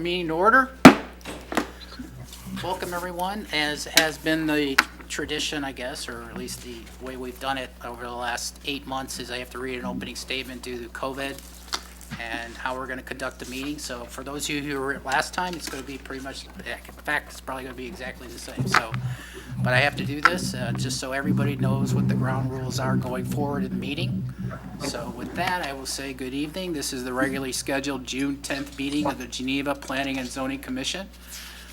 the meeting to order. Welcome, everyone. As has been the tradition, I guess, or at least the way we've done it over the last 8 months, is I have to read an opening statement due to COVID and how we're going to conduct the meeting. So for those of you who were last time, it's going to be pretty much, in fact, it's probably going to be exactly the same. So, but I have to do this just so everybody knows what the ground rules are going forward in the meeting. So with that, I will say good evening. This is the regularly scheduled June 10th meeting of the Geneva Planning and Zoning Commission.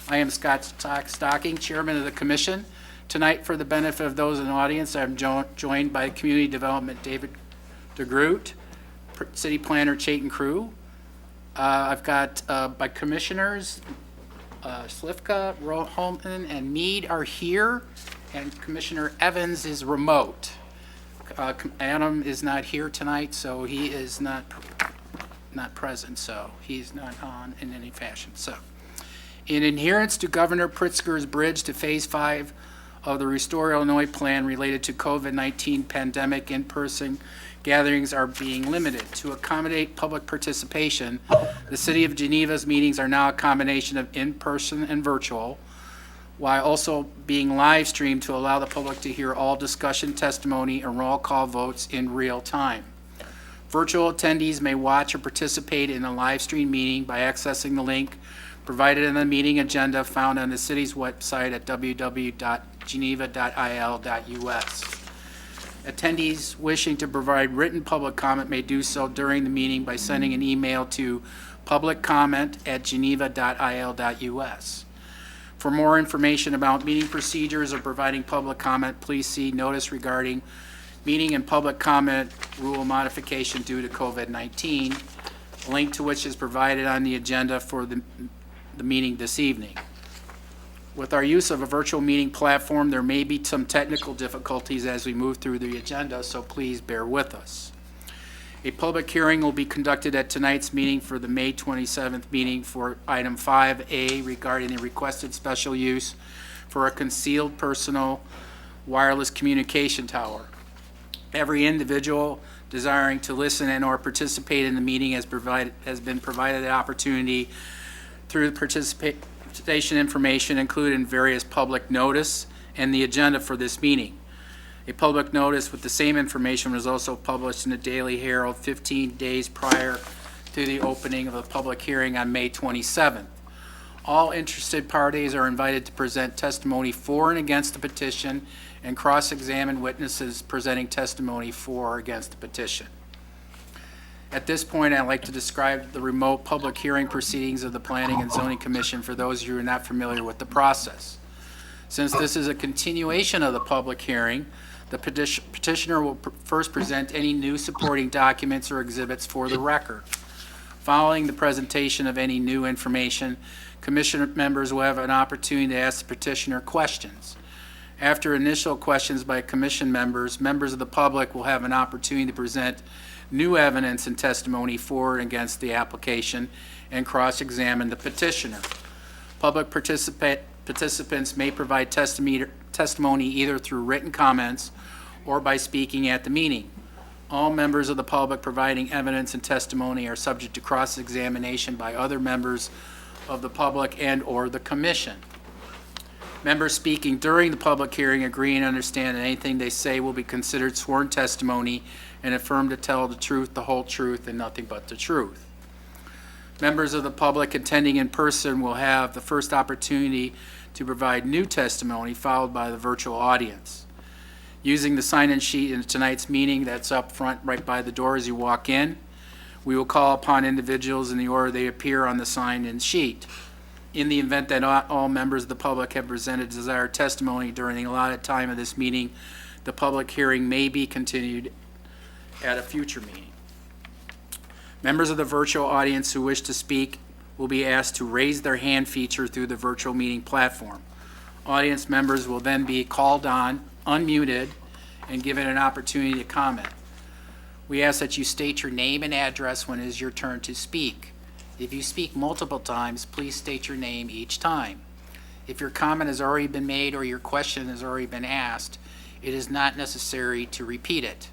I am Scott Stocking, Chairman of the Commission. Tonight, for the benefit of those in the audience, I'm joined by Community Development David DeGroot, City Planner Chayton Crew. I've got my commissioners, Slifka, Holman, and Mead are here, and Commissioner Evans is remote. Adam is not here tonight, so he is not present, so he's not on in any fashion. So, in adherence to Governor Pritzker's bridge to Phase 5 of the Restore Illinois Plan related to COVID-19 pandemic, in-person gatherings are being limited. To accommodate public participation, the City of Geneva's meetings are now a combination of in-person and virtual, while also being live streamed to allow the public to hear all discussion, testimony, and roll call votes in real time. Virtual attendees may watch or participate in a live stream meeting by accessing the link provided in the meeting agenda found on the city's website at www.geneva.il.us. Attendees wishing to provide written public comment may do so during the meeting by sending an email to publiccomment@geneva.il.us. For more information about meeting procedures or providing public comment, please see notice regarding meeting and public comment rule modification due to COVID-19, a link to which is provided on the agenda for the meeting this evening. With our use of a virtual meeting platform, there may be some technical difficulties as we move through the agenda, so please bear with us. A public hearing will be conducted at tonight's meeting for the May 27th meeting for item 5A regarding the requested special use for a concealed personal wireless communication tower. Every individual desiring to listen and or participate in the meeting has been provided the opportunity through the participation information included in various public notice and the agenda for this meeting. A public notice with the same information was also published in the Daily Herald 15 days prior to the opening of the public hearing on May 27th. All interested parties are invited to present testimony for and against the petition and cross-examine witnesses presenting testimony for or against the petition. At this point, I'd like to describe the remote public hearing proceedings of the Planning and Zoning Commission for those of you who are not familiar with the process. Since this is a continuation of the public hearing, the petitioner will first present any new supporting documents or exhibits for the record. Following the presentation of any new information, Commission members will have an opportunity to ask the petitioner questions. After initial questions by Commission members, members of the public will have an opportunity to present new evidence and testimony for and against the application and cross-examine the petitioner. Public participants may provide testimony either through written comments or by speaking at the meeting. All members of the public providing evidence and testimony are subject to cross-examination by other members of the public and or the commission. Members speaking during the public hearing agree and understand that anything they say will be considered sworn testimony and affirm to tell the truth, the whole truth, and nothing but the truth. Members of the public attending in person will have the first opportunity to provide new testimony, followed by the virtual audience. Using the sign-in sheet in tonight's meeting that's up front right by the door as you walk in, we will call upon individuals in the order they appear on the sign-in sheet. In the event that not all members of the public have presented desired testimony during the allotted time of this meeting, the public hearing may be continued at a future meeting. Members of the virtual audience who wish to speak will be asked to raise their hand feature through the virtual meeting platform. Audience members will then be called on, unmuted, and given an opportunity to comment. We ask that you state your name and address when it is your turn to speak. If you speak multiple times, please state your name each time. If your comment has already been made or your question has already been asked, it is not necessary to repeat it.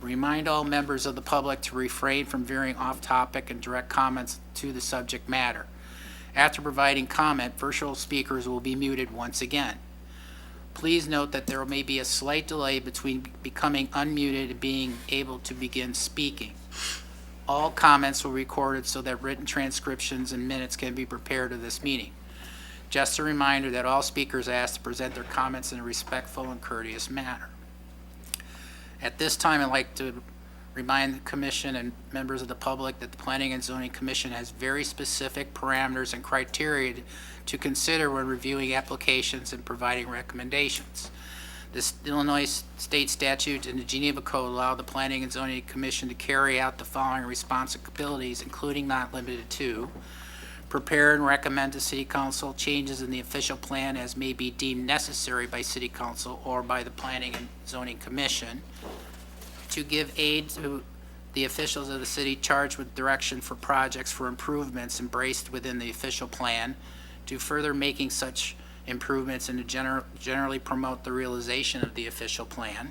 Remind all members of the public to refrain from veering off topic and direct comments to the subject matter. After providing comment, virtual speakers will be muted once again. Please note that there may be a slight delay between becoming unmuted and being able to begin speaking. All comments will be recorded so that written transcriptions and minutes can be prepared of this meeting. Just a reminder that all speakers are asked to present their comments in a respectful and courteous manner. At this time, I'd like to remind the Commission and members of the public that the Planning and Zoning Commission has very specific parameters and criteria to consider when reviewing applications and providing recommendations. The Illinois state statute and the Geneva Code allow the Planning and Zoning Commission to carry out the following responsibilities, including not limited to: prepare and recommend to City Council changes in the official plan as may be deemed necessary by City Council or by the Planning and Zoning Commission; to give aid to the officials of the city charged with direction for projects for improvements embraced within the official plan, to further making such improvements and to generally promote the realization of the official plan;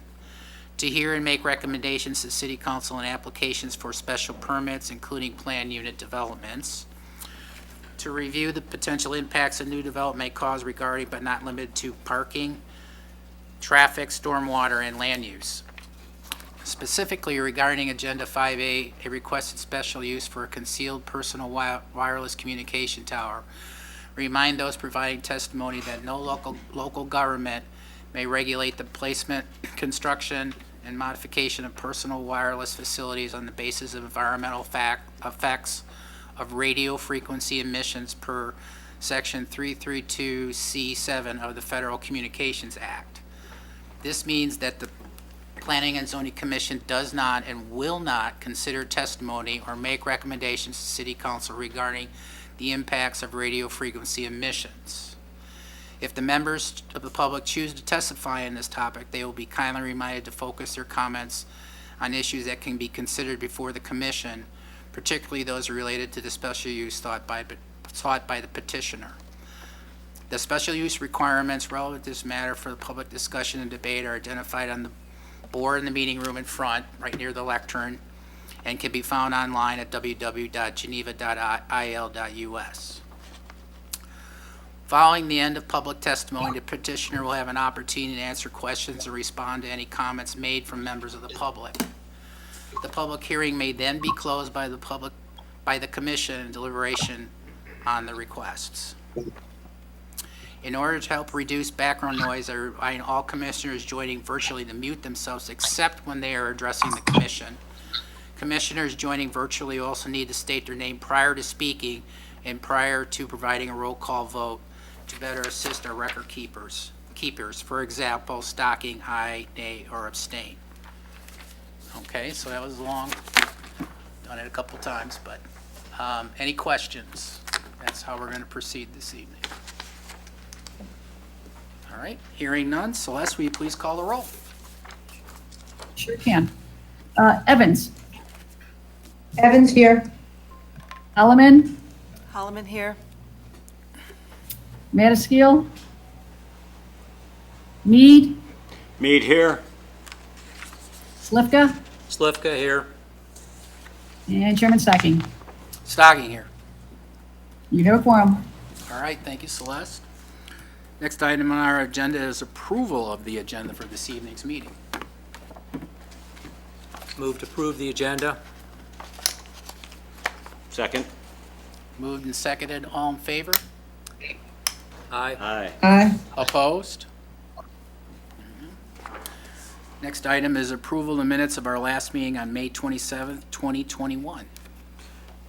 to hear and make recommendations to City Council on applications for special permits, including planned unit developments; to review the potential impacts a new development may cause regarding but not limited to parking, traffic, stormwater, and land use. Specifically regarding Agenda 5A, a requested special use for a concealed personal wireless communication tower, remind those providing testimony that no local government may regulate the placement, construction, and modification of personal wireless facilities on the basis of environmental effects of radio frequency emissions per Section 332C7 of the Federal Communications Act. This means that the Planning and Zoning Commission does not and will not consider testimony or make recommendations to City Council regarding the impacts of radio frequency emissions. If the members of the public choose to testify on this topic, they will be kindly reminded to focus their comments on issues that can be considered before the Commission, particularly those related to the special use sought by the petitioner. The special use requirements relevant to this matter for the public discussion and debate are identified on the board in the meeting room in front, right near the lectern, and can be found online at www.geneva.il.us. Following the end of public testimony, the petitioner will have an opportunity to answer questions or respond to any comments made from members of the public. The public hearing may then be closed by the Commission and deliberation on the requests. In order to help reduce background noise, I remind all commissioners joining virtually to mute themselves except when they are addressing the Commission. Commissioners joining virtually also need to state their name prior to speaking and prior to providing a roll call vote to better assist our record keepers. For example, stocking aye, nay, or abstain. Okay, so that was long. Done it a couple times, but any questions? That's how we're going to proceed this evening. All right, hearing none. Celeste, will you please call the roll? Sure can. Evans. Evans here. Holloman. Holloman here. Madaskeel. Mead. Mead here. Slivka. Slivka here. And Chairman Stocking. Stocking here. You have a quorum. All right, thank you, Celeste. Next item on our agenda is approval of the agenda for this evening's meeting. Move to approve the agenda. Second. Moved and seconded. All in favor? Aye. Aye. Aye. Opposed? Next item is approval of the minutes of our last meeting on May 27th, 2021.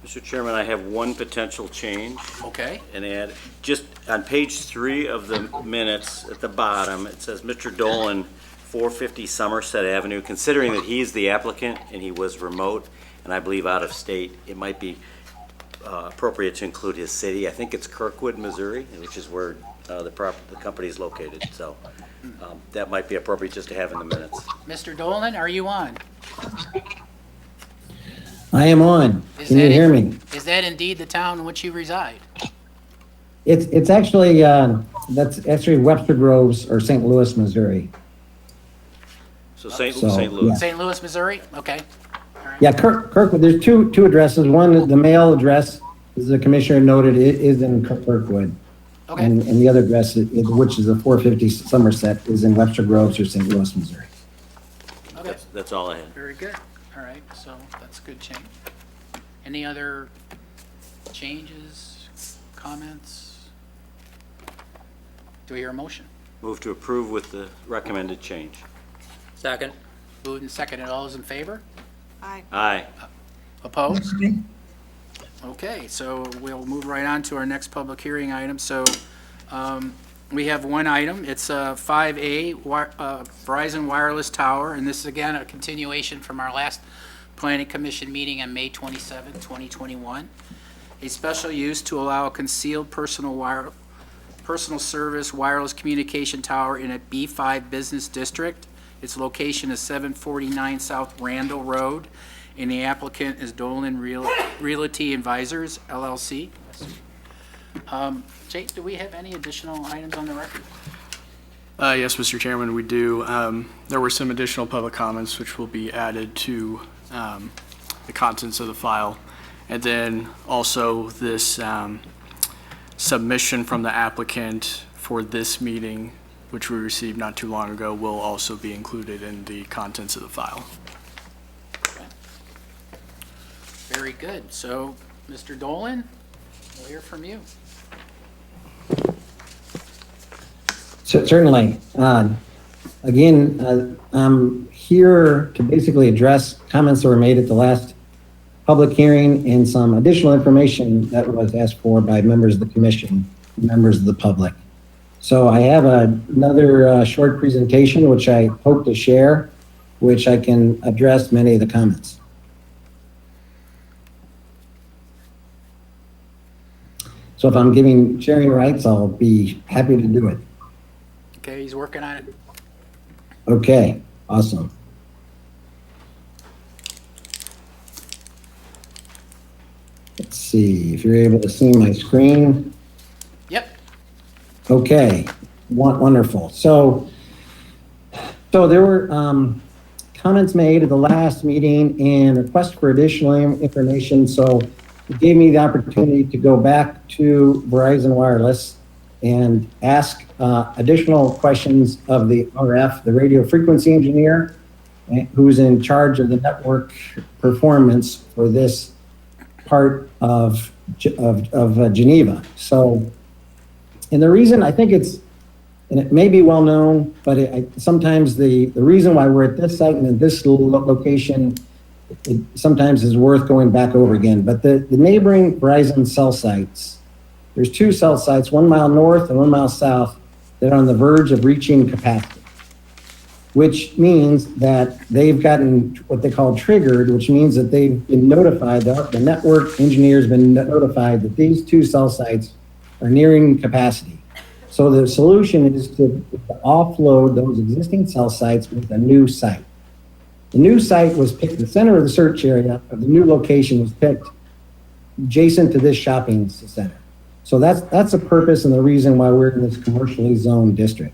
Mr. Chairman, I have one potential change Okay? and add, just on page 3 of the minutes at the bottom, it says Mr. Dolan, 450 Somerset Avenue. Considering that he's the applicant and he was remote and I believe out of state, it might be appropriate to include his city. I think it's Kirkwood, Missouri, which is where the company is located. So that might be appropriate just to have in the minutes. Mr. Dolan, are you on? I am on. Is Can you that hear me? Is that indeed the town in which you reside? It's actually that's actually Webster Groves or St. Louis, Missouri. So St. So, Louis. yeah. St. Louis, Missouri? Okay. Yeah, Kirkwood. There's two addresses. One is the mail address as the commissioner noted, it is in Kirkwood. Okay, And the other address, which is the 450 Somerset, is in Webster Groves or St. Louis, Missouri. okay, That's all I had. very good. All right, so that's a good change. Any other changes, comments? Do we hear a motion? Move to approve with the recommended change. Second. Moved and seconded. All those in favor? Aye. Opposed? Okay, so we'll move right on to our next public hearing item. So we have one item. It's 5A, Verizon Wireless Tower, and this is again a continuation from our last Planning Commission meeting on May 27, 2021. A special use to allow a concealed personal service wireless communication tower in a B5 business district. Its location is 749 South Randall Road, and the applicant is Dolan Realty Advisors, LLC. Jake, do we have any additional items on the record? Yes, Mr. Chairman, we do. There were some additional public comments which will be added to the contents of the file. And then also this submission from the applicant for this meeting, which we received not too long ago, will also be included in the contents of the file. Very good. So, Mr. Dolan, we'll hear from you. Certainly. Again, I'm here to basically address comments that were made at the last public hearing and some additional information that was asked for by members of the commission, members of the public. So I have another short presentation, which I hope to share, which I can address many of the comments. So if I'm giving sharing rights, I'll be happy to do it. Okay, he's working on it. Okay, awesome. Let's see if you're able to see my screen. Yep. Okay, wonderful. So there were comments made at the last meeting and requests for additional information. So it gave me the opportunity to go back to Verizon Wireless and ask additional questions of the RF, the radio frequency engineer, who's in charge of the network performance for this part of Geneva. So, and the reason I think and it may be well known, but sometimes the reason why we're at this site and at this location, it sometimes is worth going back over again. But the neighboring Verizon cell sites, there's two cell sites, 1 mile north and 1 mile south, that are on the verge of reaching capacity, which means that they've gotten what they call triggered, which means that they've been notified, the network engineer's been notified that these two cell sites are nearing capacity. So the solution is to offload those existing cell sites with a new site. The new site was picked, the center of the search area of the new location was picked adjacent to this shopping center. So that's the purpose and the reason why we're in this commercially zoned district.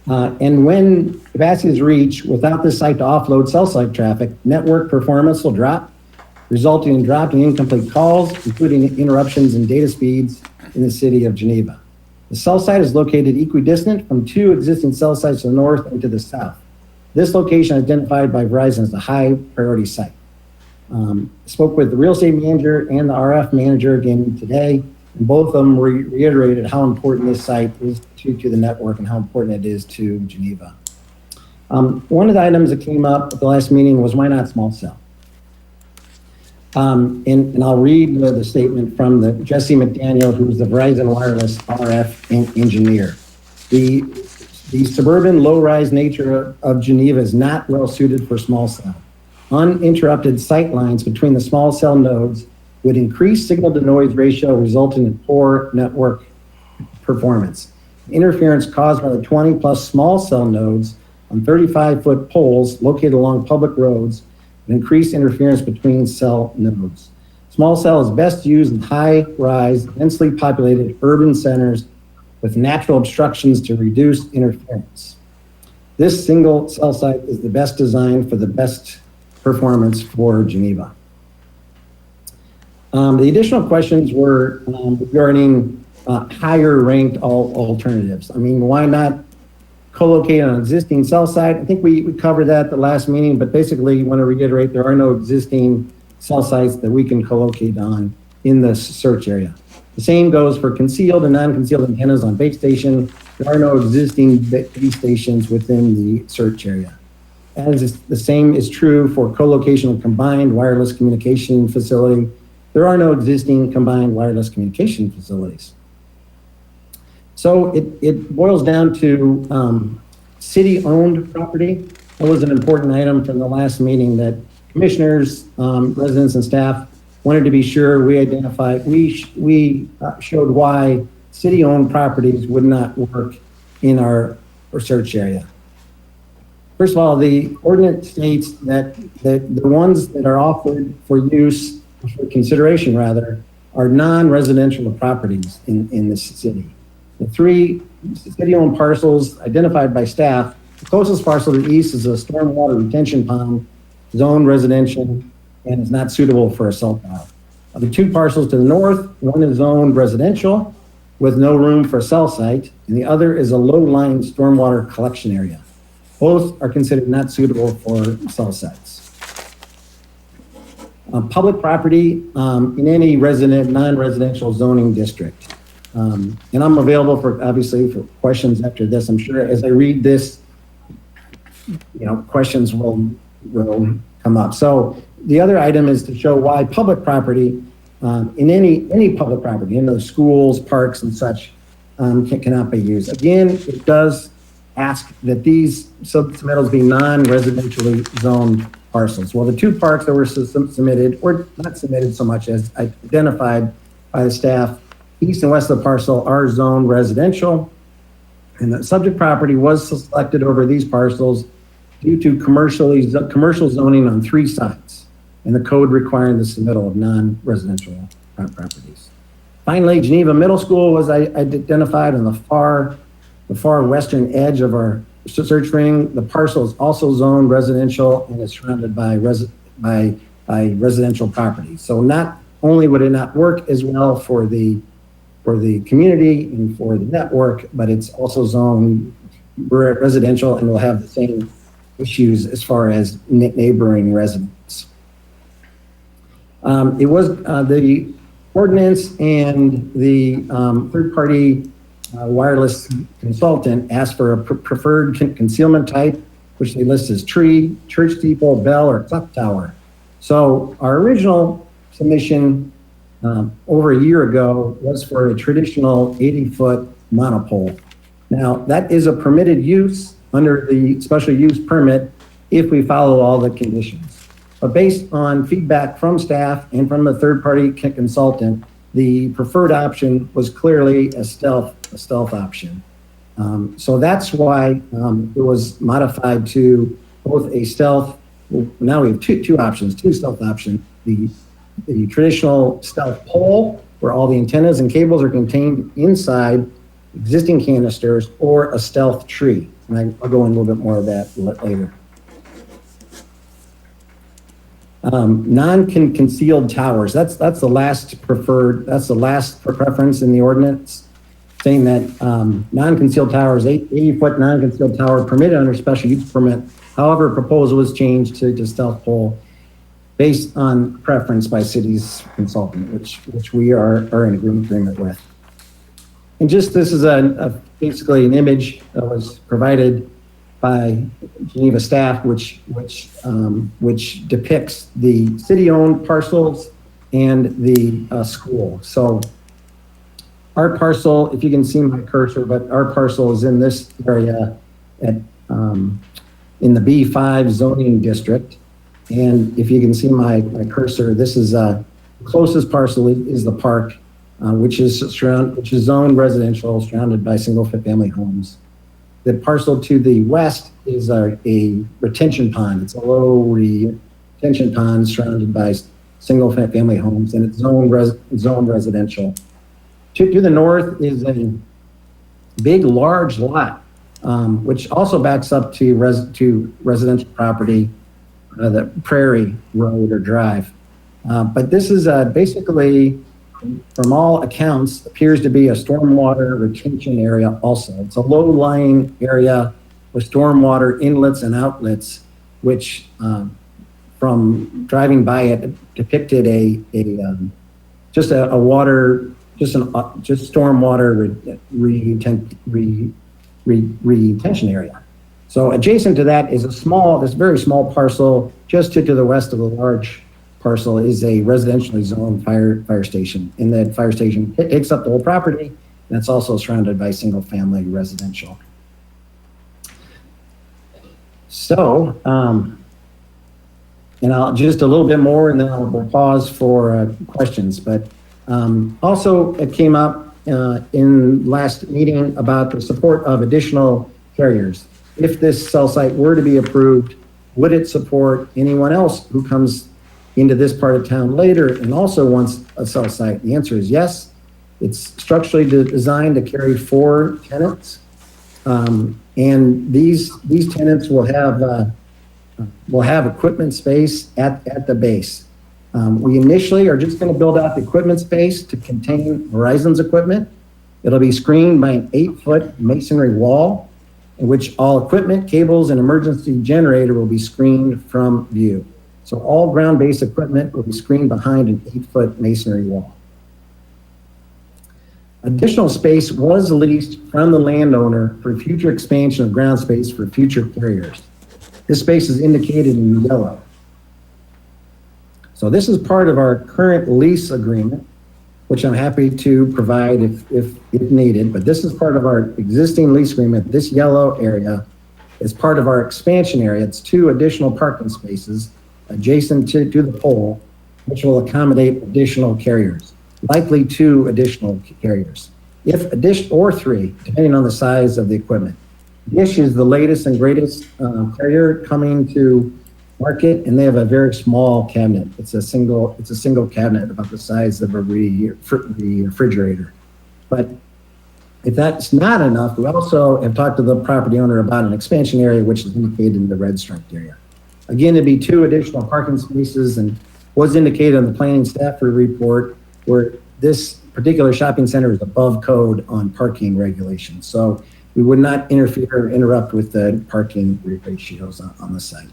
And when capacity is reached, without this site to offload cell site traffic, network performance will drop, resulting in dropping incomplete calls, including interruptions in data speeds in the city of Geneva. The cell site is located equidistant from two existing cell sites to the north and to the south. This location identified by Verizon as a high priority site. Spoke with the real estate manager and the RF manager again today, and both of them reiterated how important this site is to the network and how important it is to Geneva. One of the items that came up at the last meeting was why not small cell? And I'll read the statement from Jesse McDaniel, who's the Verizon Wireless RF engineer. The suburban low-rise nature of Geneva is not well suited for small cell. Uninterrupted sight lines between the small cell nodes would increase signal-to-noise ratio, resulting in poor network performance. Interference caused by the 20-plus small cell nodes on 35-foot poles located along public roads would increase interference between cell nodes. Small cell is best used in high-rise, densely populated urban centers with natural obstructions to reduce interference. This single cell site is the best design for the best performance for Geneva. The additional questions were regarding higher ranked alternatives. I mean, why not co-locate on an existing cell site? I think we covered that at the last meeting, but basically want to reiterate, there are no existing cell sites that we can co-locate on in this search area. The same goes for concealed and non-concealed antennas on base station. There are no existing base stations within the search area. As the same is true for co-location of combined wireless communication facility. There are no existing combined wireless communication facilities. So it boils down to city-owned property. That was an important item from the last meeting that commissioners, residents, and staff wanted to be sure we identified. We showed why city-owned properties would not work in our search area. First of all, the ordinance states that the ones that are offered for use, for consideration rather, are non-residential properties in this city. The 3 city-owned parcels identified by staff, the closest parcel to the east is a stormwater retention pond, zoned residential, and is not suitable for a cell tower. Of the 2 parcels to the north, one is zoned residential with no room for a cell site, and the other is a low-lying stormwater collection area. Both are considered not suitable for cell sites. Public property in any non-residential zoning district. And I'm available for, obviously, for questions after this. I'm sure as I read this, questions will come up. So the other item is to show why public property, in any public property, the schools, parks, and such, cannot be used. Again, it does ask that these submittals be non-residentially zoned parcels. Well, the 2 parks that were submitted, or not submitted so much as identified by the staff, east and west of the parcel are zoned residential, and the subject property was selected over these parcels due to commercial zoning on 3 sites, and the code requiring the submittal of non-residential properties. Finally, Geneva Middle School was identified on the far western edge of our search ring. The parcel is also zoned residential and is surrounded by residential properties. So not only would it not work as well for the community and for the network, but it's also zoned residential and will have the same issues as far as neighboring residents. It was the ordinance and the third-party wireless consultant asked for a preferred concealment type, which they list as tree, church steeple, bell, or clock tower. So our original submission over a year ago was for a traditional 80-foot monopole. Now, that is a permitted use under the special use permit if we follow all the conditions. But based on feedback from staff and from the third-party consultant, the preferred option was clearly a stealth option. So that's why it was modified to both a stealth. Now we have two options, 2 stealth options. The traditional stealth pole, where all the antennas and cables are contained inside existing canisters, or a stealth tree. And I'll go into a little bit more of that later. Non-concealed towers. That's the last preferred. That's the last preference in the ordinance, saying that non-concealed towers, 80-foot non-concealed tower permitted under special use permit. However, proposal was changed to stealth pole based on preference by city's consultant, which we are in agreement with. And just this is basically an image that was provided by Geneva staff, which depicts the city-owned parcels and the school. So our parcel, if you can see my cursor, but our parcel is in this area in the B5 zoning district. And if you can see my cursor, this is closest parcel is the park, which is zoned residential, surrounded by single-family homes. The parcel to the west is a retention pond. It's a low retention pond surrounded by single-family homes, and it's zoned residential. To the north is a big, large lot, which also backs up to residential property, the Prairie Road or Drive. But this is basically, from all accounts, appears to be a stormwater retention area also. It's a low-lying area with stormwater inlets and outlets, which from driving by it depicted just stormwater retention area. So adjacent to that is this very small parcel. Just to the west of the large parcel is a residentially zoned fire station. And that fire station takes up the whole property, and it's also surrounded by single-family residential. So, and I'll just a little bit more, and then I'll pause for questions. But also, it came up in last meeting about the support of additional carriers. If this cell site were to be approved, would it support anyone else who comes into this part of town later and also wants a cell site? The answer is yes. It's structurally designed to carry 4 tenants. And these tenants will have equipment space at the base. We initially are just going to build out the equipment space to contain Verizon's equipment. It'll be screened by an 8-foot masonry wall, in which all equipment, cables, and emergency generator will be screened from view. So all ground-based equipment will be screened behind an 8-foot masonry wall. Additional space was leased from the landowner for future expansion of ground space for future carriers. This space is indicated in yellow. So this is part of our current lease agreement, which I'm happy to provide if needed, but this is part of our existing lease agreement. This yellow area is part of our expansion area. It's 2 additional parking spaces adjacent to the pole, which will accommodate additional carriers, likely 2 additional carriers, or 3, depending on the size of the equipment. Dish is the latest and greatest carrier coming to market, and they have a very small cabinet. It's a single cabinet about the size of a refrigerator. But if that's not enough, we also have talked to the property owner about an expansion area, which is indicated in the red striped area. Again, it'd be 2 additional parking spaces, and was indicated in the planning staff report where this particular shopping center is above code on parking regulations. So we would not interfere or interrupt with the parking ratios on the site.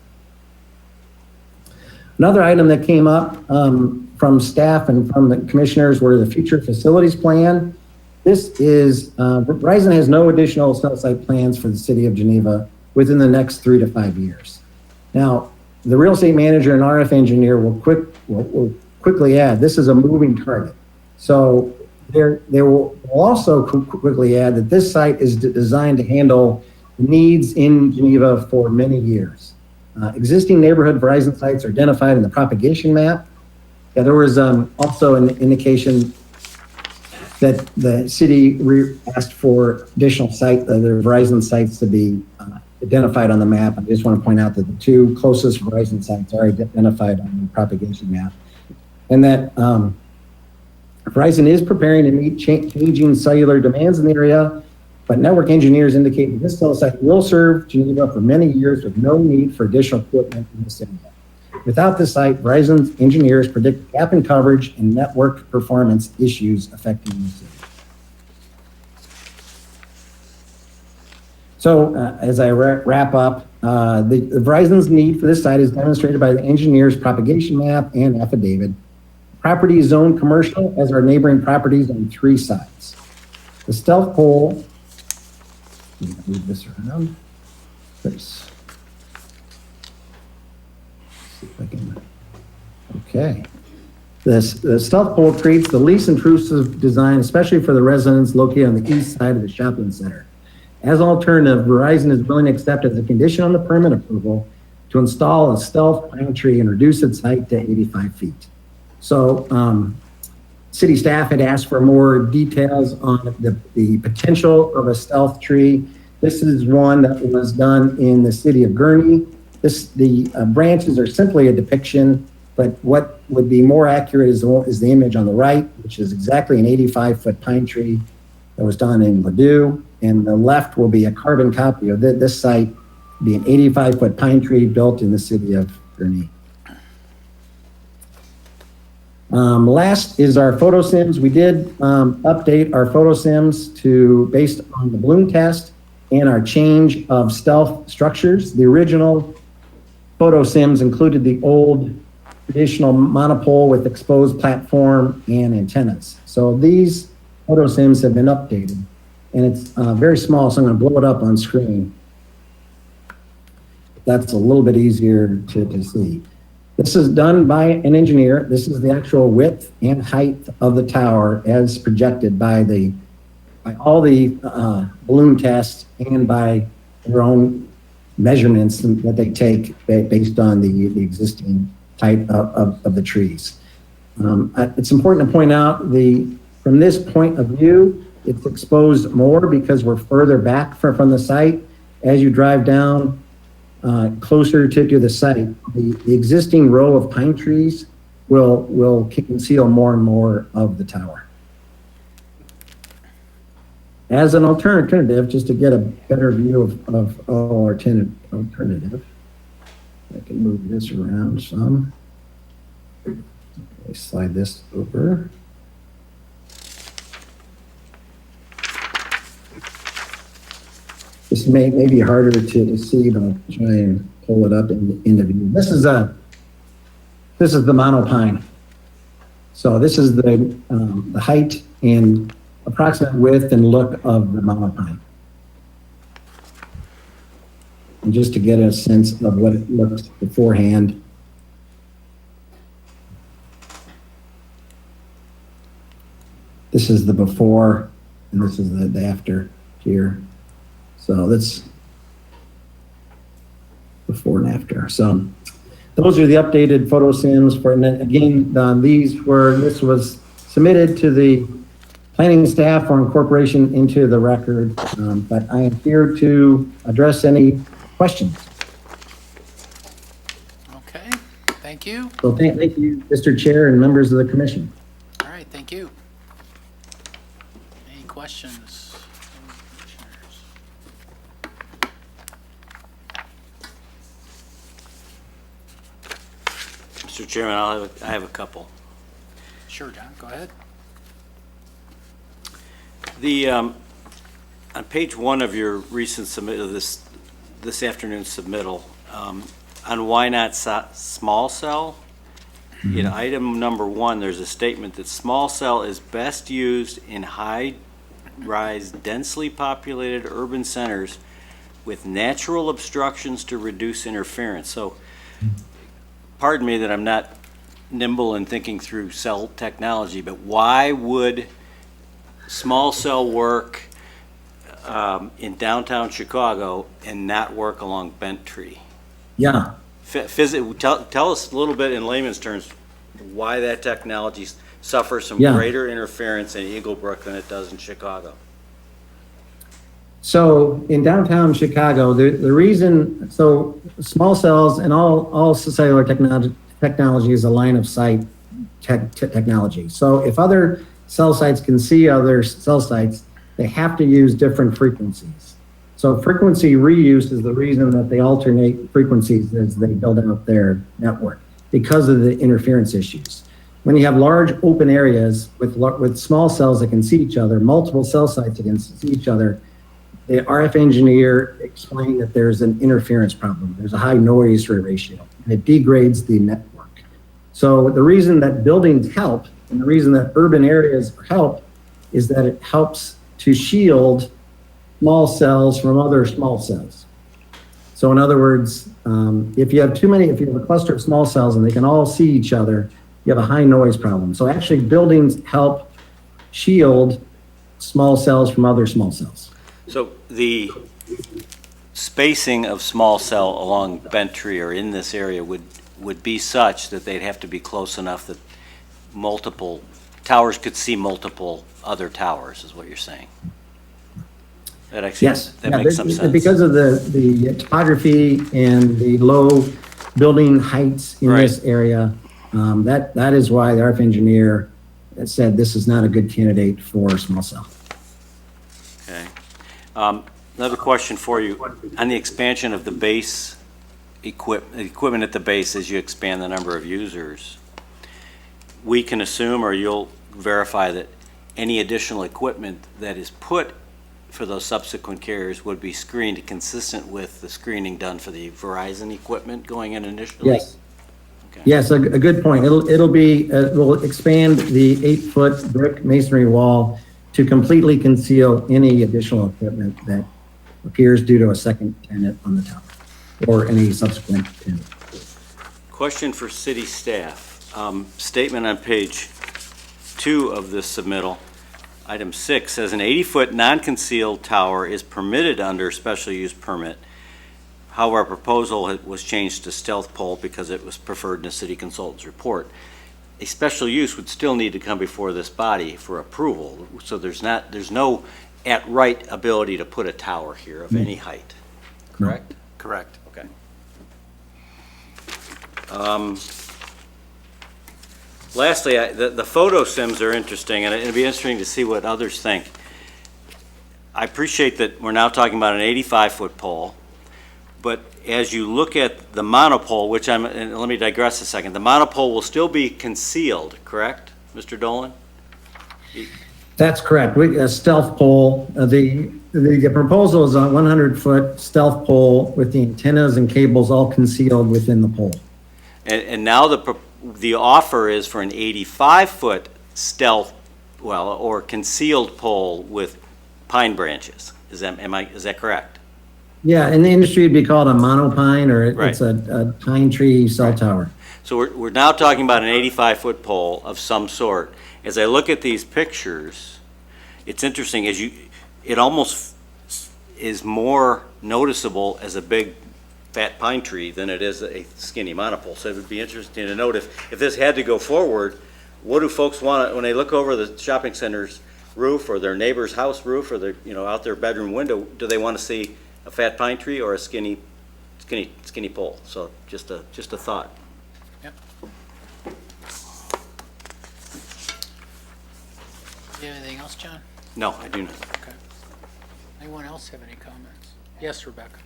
Another item that came up from staff and from the commissioners were the future facilities plan. This is, Verizon has no additional cell site plans for the city of Geneva within the next 3 to 5 years. Now, the real estate manager and RF engineer will quickly add, this is a moving target. So they will also quickly add that this site is designed to handle needs in Geneva for many years. Existing neighborhood Verizon sites are identified in the propagation map. Yeah, there was also an indication that the city asked for additional the Verizon sites to be identified on the map. I just want to point out that the 2 closest Verizon sites are identified on the propagation map. And that Verizon is preparing to meet changing cellular demands in the area, but network engineers indicate that this cell site will serve Geneva for many years with no need for additional equipment in this area. Without this site, Verizon's engineers predict gap in coverage and network performance issues affecting the city. So as I wrap up, the Verizon's need for this site is demonstrated by the engineer's propagation map and affidavit. Property is zoned commercial as our neighboring properties on 3 sides. The stealth pole, let me move this around. Oops. See if I can, okay. The stealth pole creates the least intrusive design, especially for the residents located on the east side of the shopping center. As an alternative, Verizon is willing to accept as a condition on the permit approval to install a stealth pine tree and reduce its height to 85 feet. So city staff had asked for more details on the potential of a stealth tree. This is one that was done in the city of Gurney. The branches are simply a depiction, but what would be more accurate is the image on the right, which is exactly an 85-foot pine tree that was done in Ladue. And the left will be a carbon copy of this site, be an 85-foot pine tree built in the city of Gurney. Last is our photo sims. We did update our photo sims to based on the bloom test and our change of stealth structures. The original photo sims included the old traditional monopole with exposed platform and antennas. So these photo sims have been updated, and it's very small, so I'm going to blow it up on screen. That's a little bit easier to see. This is done by an engineer. This is the actual width and height of the tower as projected by all the balloon tests and by their own measurements that they take based on the existing height of the trees. It's important to point out from this point of view, it's exposed more because we're further back from the site. As you drive down closer to the site, the existing row of pine trees will conceal more and more of the tower. As an alternative, just to get a better view of our alternative, I can move this around some. Okay, slide this over. This may be harder to see, but I'll try and pull it up in the view. This is the monopine. So this is the height and approximate width and look of the monopine. And just to get a sense of what it looks beforehand. This is the before, and this is the after here. So that's before and after. So those are the updated photo sims for, and then again, this was submitted to the planning staff for incorporation into the record. But I am here to address any questions. Okay, thank you. So thank you, Mr. Chair and members of the commission. All right, thank you. Any questions? Commissioners? Mr. Chairman, I have a couple. Sure, John, go ahead. On page 1 of your recent submit this afternoon's submittal, on why not small cell, in item number 1, there's a statement that small cell is best used in high-rise, densely populated urban centers with natural obstructions to reduce interference. So, pardon me that I'm not nimble in thinking through cell technology, but why would small cell work in downtown Chicago and not work along Bent Tree? Yeah. Tell us a little bit in layman's terms why that technology suffers some Yeah. greater interference in Eaglebrook than it does in Chicago. So in downtown Chicago, the reason, so small cells and all cellular technology is a line of sight technology. So if other cell sites can see other cell sites, they have to use different frequencies. So frequency reuse is the reason that they alternate frequencies as they build out their network because of the interference issues. When you have large open areas with small cells that can see each other, multiple cell sites that can see each other, the RF engineer explained that there's an interference problem. There's a high noise ratio, and it degrades the network. So the reason that buildings help, and the reason that urban areas help, is that it helps to shield small cells from other small cells. So in other words, if you have a cluster of small cells and they can all see each other, you have a high noise problem. So actually buildings help shield small cells from other small cells. So the spacing of small cell along Bent Tree or in this area would be such that they'd have to be close enough that multiple towers could see multiple other towers, is what you're saying. That actually, Yes. that makes some sense. Because of the topography and the low building heights in Right. this area, that is why the RF engineer said this is not a good candidate for small cell. Okay. Another question for you. On the expansion of the base equipment at the base as you expand the number of users, we can assume, or you'll verify, that any additional equipment that is put for those subsequent carriers would be screened consistent with the screening done for the Verizon equipment going in initially? Yes. Okay. Yes, a good point. We'll expand the 8-foot brick masonry wall to completely conceal any additional equipment that appears due to a second tenant on the tower or any subsequent tenant. Question for city staff. Statement on page 2 of this submittal, item 6, says an 80-foot non-concealed tower is permitted under special use permit. However, our proposal was changed to stealth pole because it was preferred in the city consultant's report. A special use would still need to come before this body for approval, so there's no at-right ability to put a tower here of any height, correct? Correct. Okay. Lastly, the photo sims are interesting, and it'd be interesting to see what others think. I appreciate that we're now talking about an 85-foot pole, but as you look at the monopole, and let me digress a second, the monopole will still be concealed, correct, Mr. Dolan? That's correct. A stealth pole. The proposal is a 100-foot stealth pole with the antennas and cables all concealed within the pole. And now the offer is for an 85-foot stealth, or concealed pole with pine branches. Is that correct? Yeah, in the industry it'd be called a monopine, or Right. it's a pine tree cell tower. So we're now talking about an 85-foot pole of some sort. As I look at these pictures, it's interesting, it almost is more noticeable as a big fat pine tree than it is a skinny monopole. So it would be interesting to note if this had to go forward, what do folks want when they look over the shopping center's roof or their neighbor's house roof or their, out their bedroom window, do they want to see a fat pine tree or a skinny pole? So just a thought. Yep. Do you have anything else, John? No, I do not. Okay. Anyone else have any comments? Yes, Rebecca.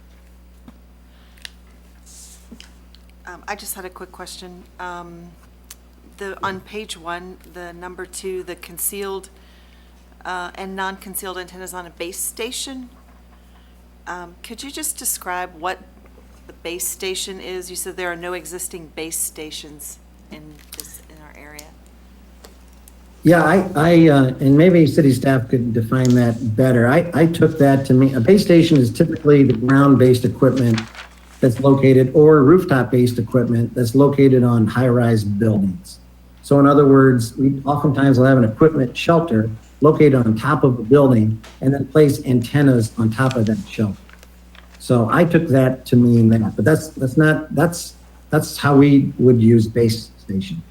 I just had a quick question. On page 1, the number 2, the concealed and non-concealed antennas on a base station. Could you just describe what the base station is? You said there are no existing base stations in our area. Yeah, and maybe city staff could define that better. I took that to mean a base station is typically the ground-based equipment that's located, or rooftop-based equipment that's located on high-rise buildings. So in other words, we oftentimes will have an equipment shelter located on top of a building and then place antennas on top of that shelter. So I took that to mean that, but that's how we would use base station.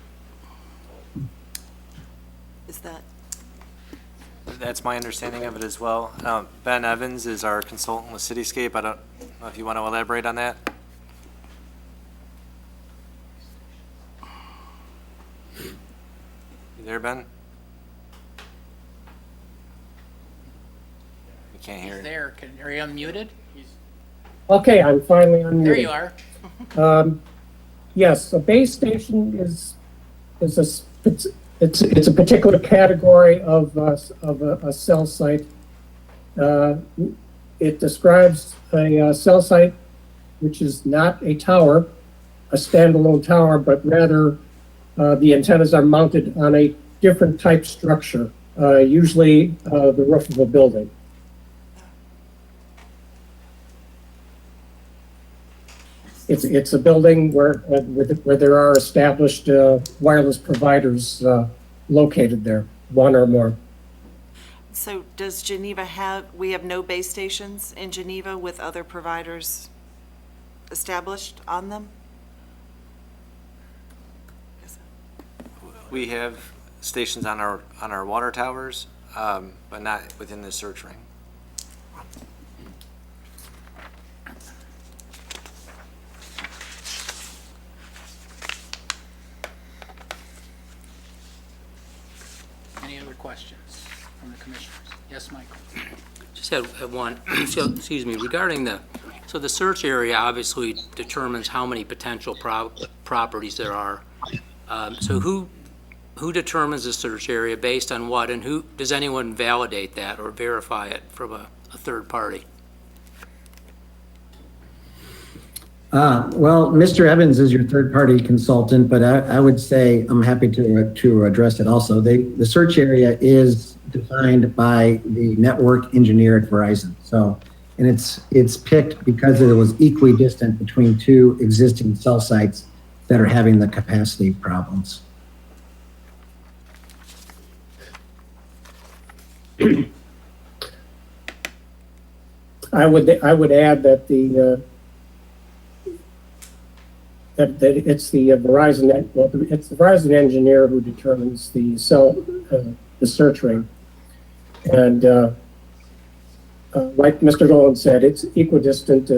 Is that? That's my understanding of it as well. Ben Evans is our consultant with Cityscape. I don't know if you want to elaborate on that. You there, Ben? We can't hear He's you. there. Are you unmuted? Okay, I'm finally unmuted. There you are. Yes, a base station is it's a particular category of a cell site. It describes a cell site which is not a tower, a standalone tower, but rather the antennas are mounted on a different type structure, usually the roof of a building. It's a building where there are established wireless providers located there, one or more. So does Geneva we have no base stations in Geneva with other providers established on them? We have stations on our water towers, but not within the search ring. Any other questions from the commissioners? Yes, Michael? Just had one, so, excuse me, regarding so the search area obviously determines how many potential properties there are. So who who determines the search area based on what, and who, does anyone validate that or verify it from a third party? Well, Mr. Evans is your third-party consultant, but I would say I'm happy to address it also. The search area is defined by the network engineer at Verizon. So, and it's picked because it was equidistant between two existing cell sites that are having the capacity problems. I would add that that it's the Verizon, well, it's the Verizon engineer who determines the search ring. And like Mr. Dolan said, it's equidistant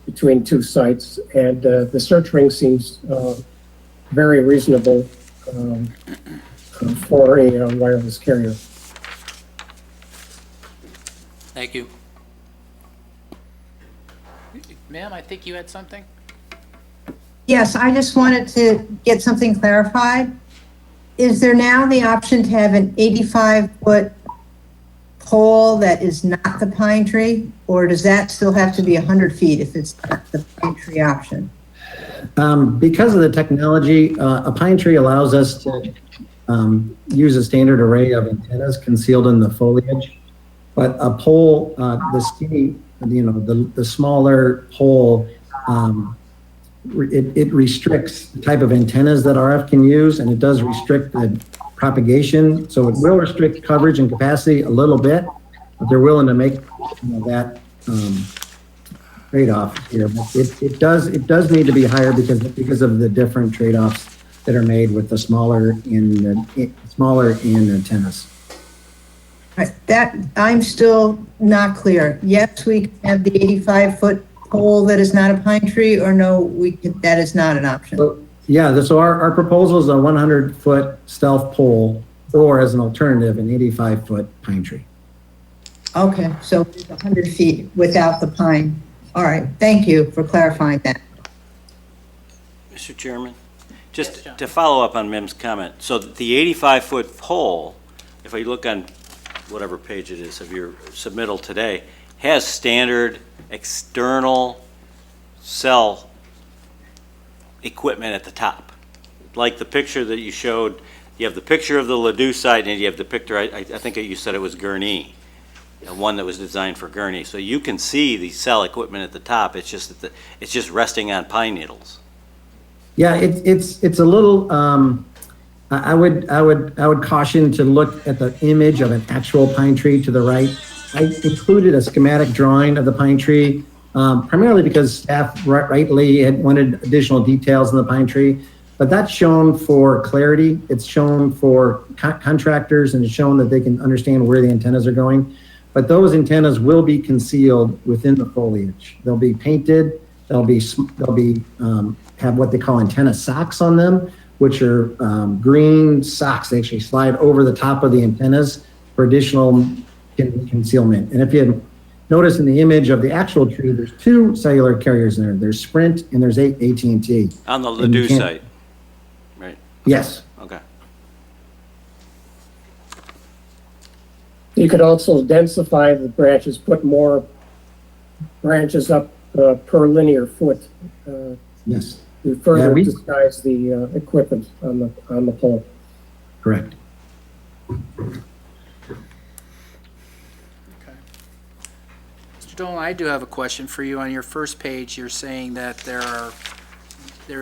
between two sites, and the search ring seems very reasonable for a wireless carrier. Thank you. Ma'am, I think you had something? Yes, I just wanted to get something clarified. Is there now the option to have an 85-foot pole that is not the pine tree? Or does that still have to be 100 feet if it's not the pine tree option? Because of the technology, a pine tree allows us to use a standard array of antennas concealed in the foliage. But a pole, the skinny, the smaller pole, it restricts the type of antennas that RF can use, and it does restrict the propagation. So it will restrict coverage and capacity a little bit, but they're willing to make that trade-off here. But it does need to be higher because of the different trade-offs that are made with the smaller in antennas. Right, that, I'm still not clear. Yes, we can have the 85-foot pole that is not a pine tree, or no, that is not an option. So, yeah, so our proposal is a 100-foot stealth pole, or as an alternative, an 85-foot pine tree. Okay, so it's 100 feet without the pine. All right, thank you for clarifying that. Mr. Chairman, just Yes, John. to follow up on Mim's comment, so the 85-foot pole, if I look on whatever page it is of your submittal today, has standard external cell equipment at the top. Like the picture that you showed, you have the picture of the Ladue site, and you have the picture, I think you said it was Gurnee, one that was designed for Gurnee. So you can see the cell equipment at the top. It's just that it's just resting on pine needles. Yeah, it's a little. I would caution to look at the image of an actual pine tree to the right. I included a schematic drawing of the pine tree, primarily because staff rightly had wanted additional details on the pine tree. But that's shown for clarity. It's shown for contractors, and it's shown that they can understand where the antennas are going. But those antennas will be concealed within the foliage. They'll be painted. They'll have what they call antenna socks on them, which are green socks. They actually slide over the top of the antennas for additional concealment. And if you notice in the image of the actual tree, there's two cellular carriers in there. There's Sprint and there's AT&T. On the Ladue site, right? Yes. Okay. You could also densify the branches, put more branches up per linear foot. Yes. To further Yeah, disguise the equipment on the pole. Correct. Mr. Dolan, I do have a question for you. On your first page, you're saying that there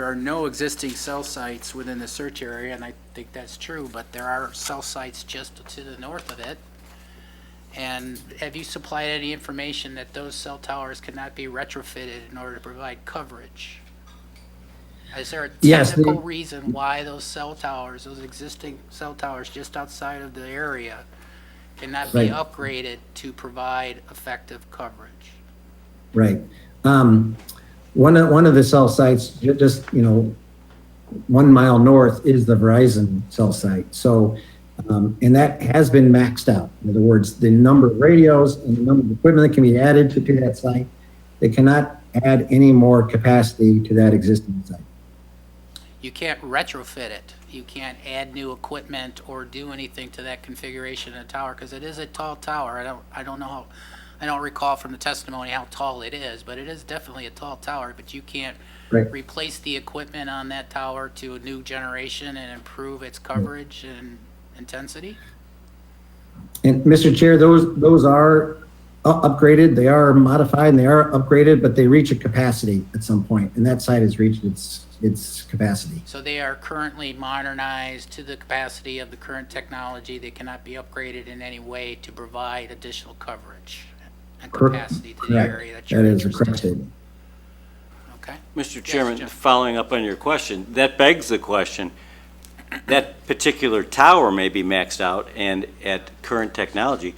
are no existing cell sites within the search area, and I think that's true, but there are cell sites just to the north of it. And have you supplied any information that those cell towers cannot be retrofitted in order to provide coverage? Is there a Yes, technical reason why those cell towers, those existing cell towers just outside of the area, cannot be Right. upgraded to provide effective coverage? Right. One of the cell sites, just 1 mile north, is the Verizon cell site. So, and that has been maxed out. In other words, the number of radios and the number of equipment that can be added to that site, they cannot add any more capacity to that existing site. You can't retrofit it. You can't add new equipment or do anything to that configuration of the tower, because it is a tall tower. I don't know how, I don't recall from the testimony how tall it is, but it is definitely a tall tower, but you can't Right. replace the equipment on that tower to a new generation and improve its coverage and intensity? And Mr. Chair, those are upgraded, they are modified, and they are upgraded, but they reach a capacity at some point, and that site has reached its capacity. So they are currently modernized to the capacity of the current technology. They cannot be upgraded in any way to provide additional coverage and capacity to the Correct. area that you're That is a interested correct in. statement. Okay. Mr. Chairman, Jeff. following up on your question, that begs the question, that particular tower may be maxed out, and at current technology,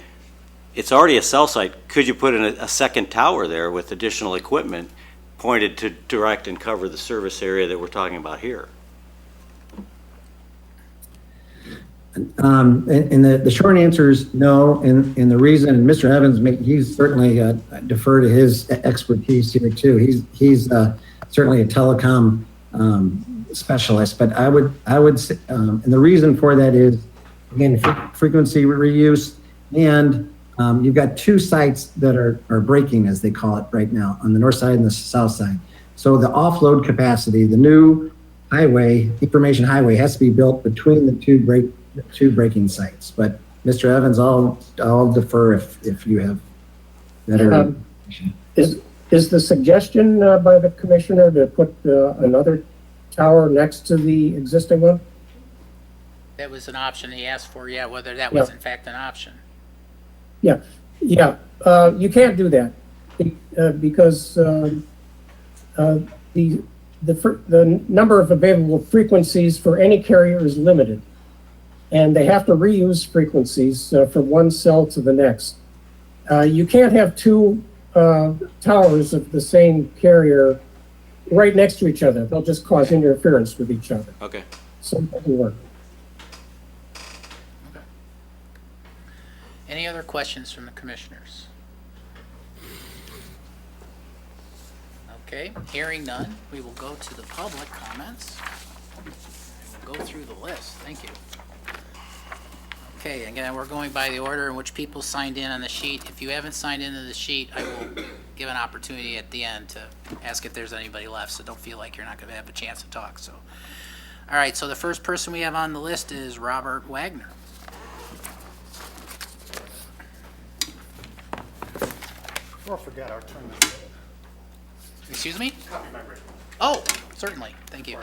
it's already a cell site. Could you put in a second tower there with additional equipment pointed to direct and cover the service area that we're talking about here? And the short answer is no, and the reason, and Mr. Evans, he's certainly defer to his expertise here too. He's certainly a telecom specialist, but I would say, and the reason for that is, again, frequency reuse, and you've got two sites that are breaking, as they call it right now, on the north side and the south side. So the offload capacity, the new highway, information highway, has to be built between the two breaking sites. But Mr. Evans, I'll defer if you have better information. Is the suggestion by the commissioner to put another tower next to the existing one? That was an option he asked for, yeah, whether that was in fact an option. Yeah, you can't do that because the number of available frequencies for any carrier is limited, and they have to reuse frequencies from one cell to the next. You can't have two towers of the same carrier right next to each other. They'll just cause interference with each other. Okay. So it doesn't work. Any other questions from the commissioners? Okay, hearing none, we will go to the public comments. We'll go through the list. Thank you. Okay, again, we're going by the order in which people signed in on the sheet. If you haven't signed into the sheet, I will give an opportunity at the end to ask if there's anybody left, so don't feel like you're not going to have a chance to talk. So, all right, so the first person we have on the list is Robert Wagner. Before I forget, I'll turn this. Excuse me? Copy my written. Oh, certainly. Thank you.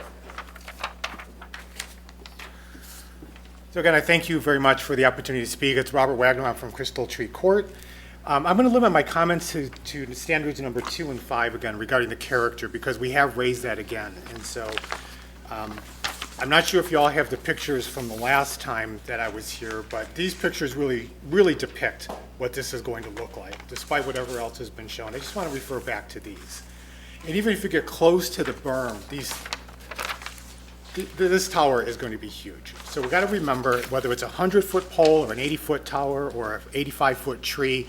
So again, I thank you very much for the opportunity to speak. It's Robert Wagner. I'm from Crystal Tree Court. I'm going to limit my comments to standards number 2 and 5 again regarding the character, because we have raised that again. And so I'm not sure if you all have the pictures from the last time that I was here, but these pictures really depict what this is going to look like, despite whatever else has been shown. I just want to refer back to these. And even if you get close to the berm, this tower is going to be huge. So we've got to remember, whether it's a 100-foot pole or an 80-foot tower or an 85-foot tree,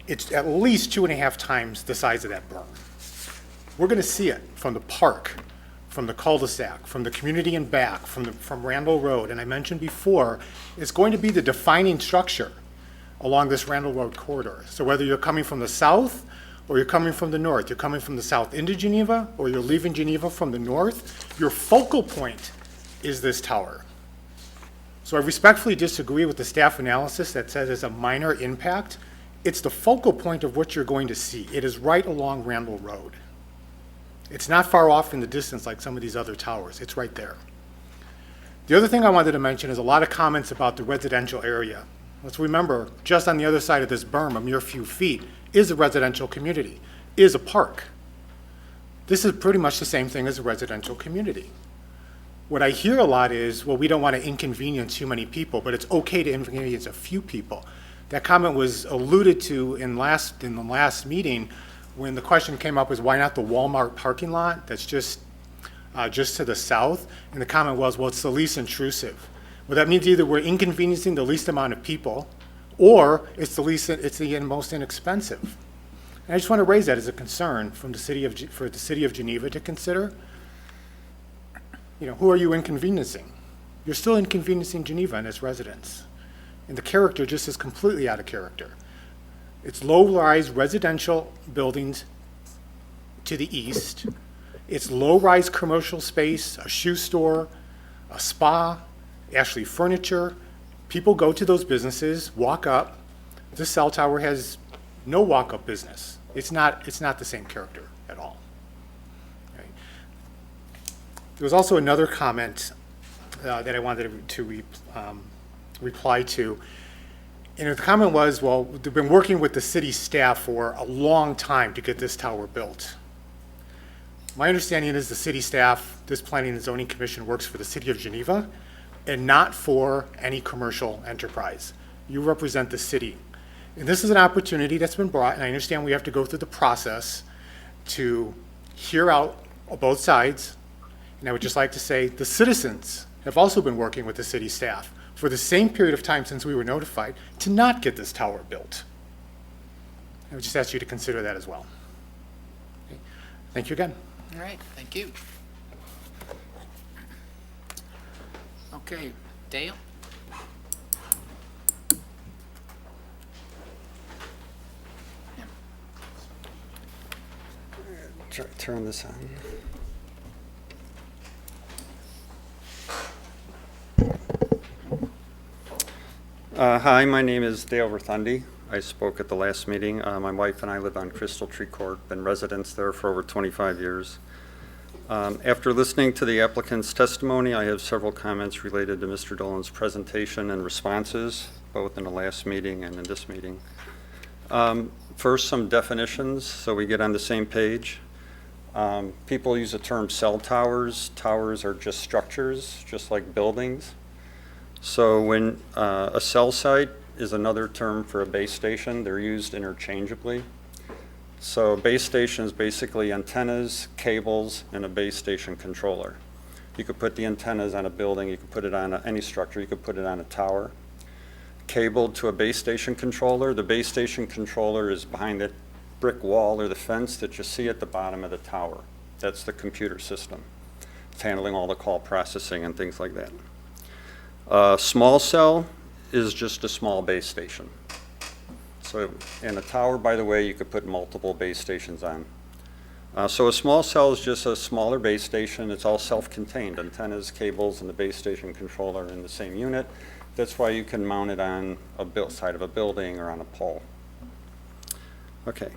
it's at least 2.5 times the size of that berm. We're going to see it from the park, from the cul-de-sac, from the community and back, from Randall Road. And I mentioned before, it's going to be the defining structure along this Randall Road corridor. So whether you're coming from the south or you're coming from the north, you're coming from the south into Geneva, or you're leaving Geneva from the north, your focal point is this tower. So I respectfully disagree with the staff analysis that says it's a minor impact. It's the focal point of what you're going to see. It is right along Randall Road. It's not far off in the distance like some of these other towers. It's right there. The other thing I wanted to mention is a lot of comments about the residential area. Let's remember, just on the other side of this berm, a mere few feet, is a residential community, is a park. This is pretty much the same thing as a residential community. What I hear a lot is, well, we don't want to inconvenience too many people, but it's okay to inconvenience a few people. That comment was alluded to in the last meeting when the question came up was, why not the Walmart parking lot that's just to the south? And the comment was, well, it's the least intrusive. Well, that means either we're inconveniencing the least amount of people, or it's the most inexpensive. And I just want to raise that as a concern from for the city of Geneva to consider. who are you inconveniencing? You're still inconveniencing Geneva and its residents. And the character just is completely out of character. It's low-rise residential buildings to the east. It's low-rise commercial space, a shoe store, a spa, Ashley Furniture. People go to those businesses, walk up. This cell tower has no walk-up business. It's not the same character at all. Okay. There was also another comment that I wanted to reply to. And the comment was, well, they've been working with the city staff for a long time to get this tower built. My understanding is the city staff, this Planning and Zoning Commission, works for the city of Geneva and not for any commercial enterprise. You represent the city. And this is an opportunity that's been brought, and I understand we have to go through the process to hear out both sides. And I would just like to say the citizens have also been working with the city staff for the same period of time since we were notified to not get this tower built. I would just ask you to consider that as well. Okay. Thank you again. All right, thank you. Okay, Dale? Turn this on. Hi, my name is Dale Rothundi. I spoke at the last meeting. My wife and I live on Crystal Tree Court, been residents there for over 25 years. After listening to the applicant's testimony, I have several comments related to Mr. Dolan's presentation and responses, both in the last meeting and in this meeting. First, some definitions so we get on the same page. People use the term cell towers. Towers are just structures, just like buildings. So when a cell site is another term for a base station, they're used interchangeably. So a base station is basically antennas, cables, and a base station controller. You could put the antennas on a building, you could put it on any structure, you could put it on a tower. Cabled to a base station controller, the base station controller is behind that brick wall or the fence that you see at the bottom of the tower. That's the computer system. It's handling all the call processing and things like that. Small cell is just a small base station. So in a tower, by the way, you could put multiple base stations on. So a small cell is just a smaller base station. It's all self-contained. Antennas, cables, and the base station controller in the same unit. That's why you can mount it on a side of a building or on a pole. Okay.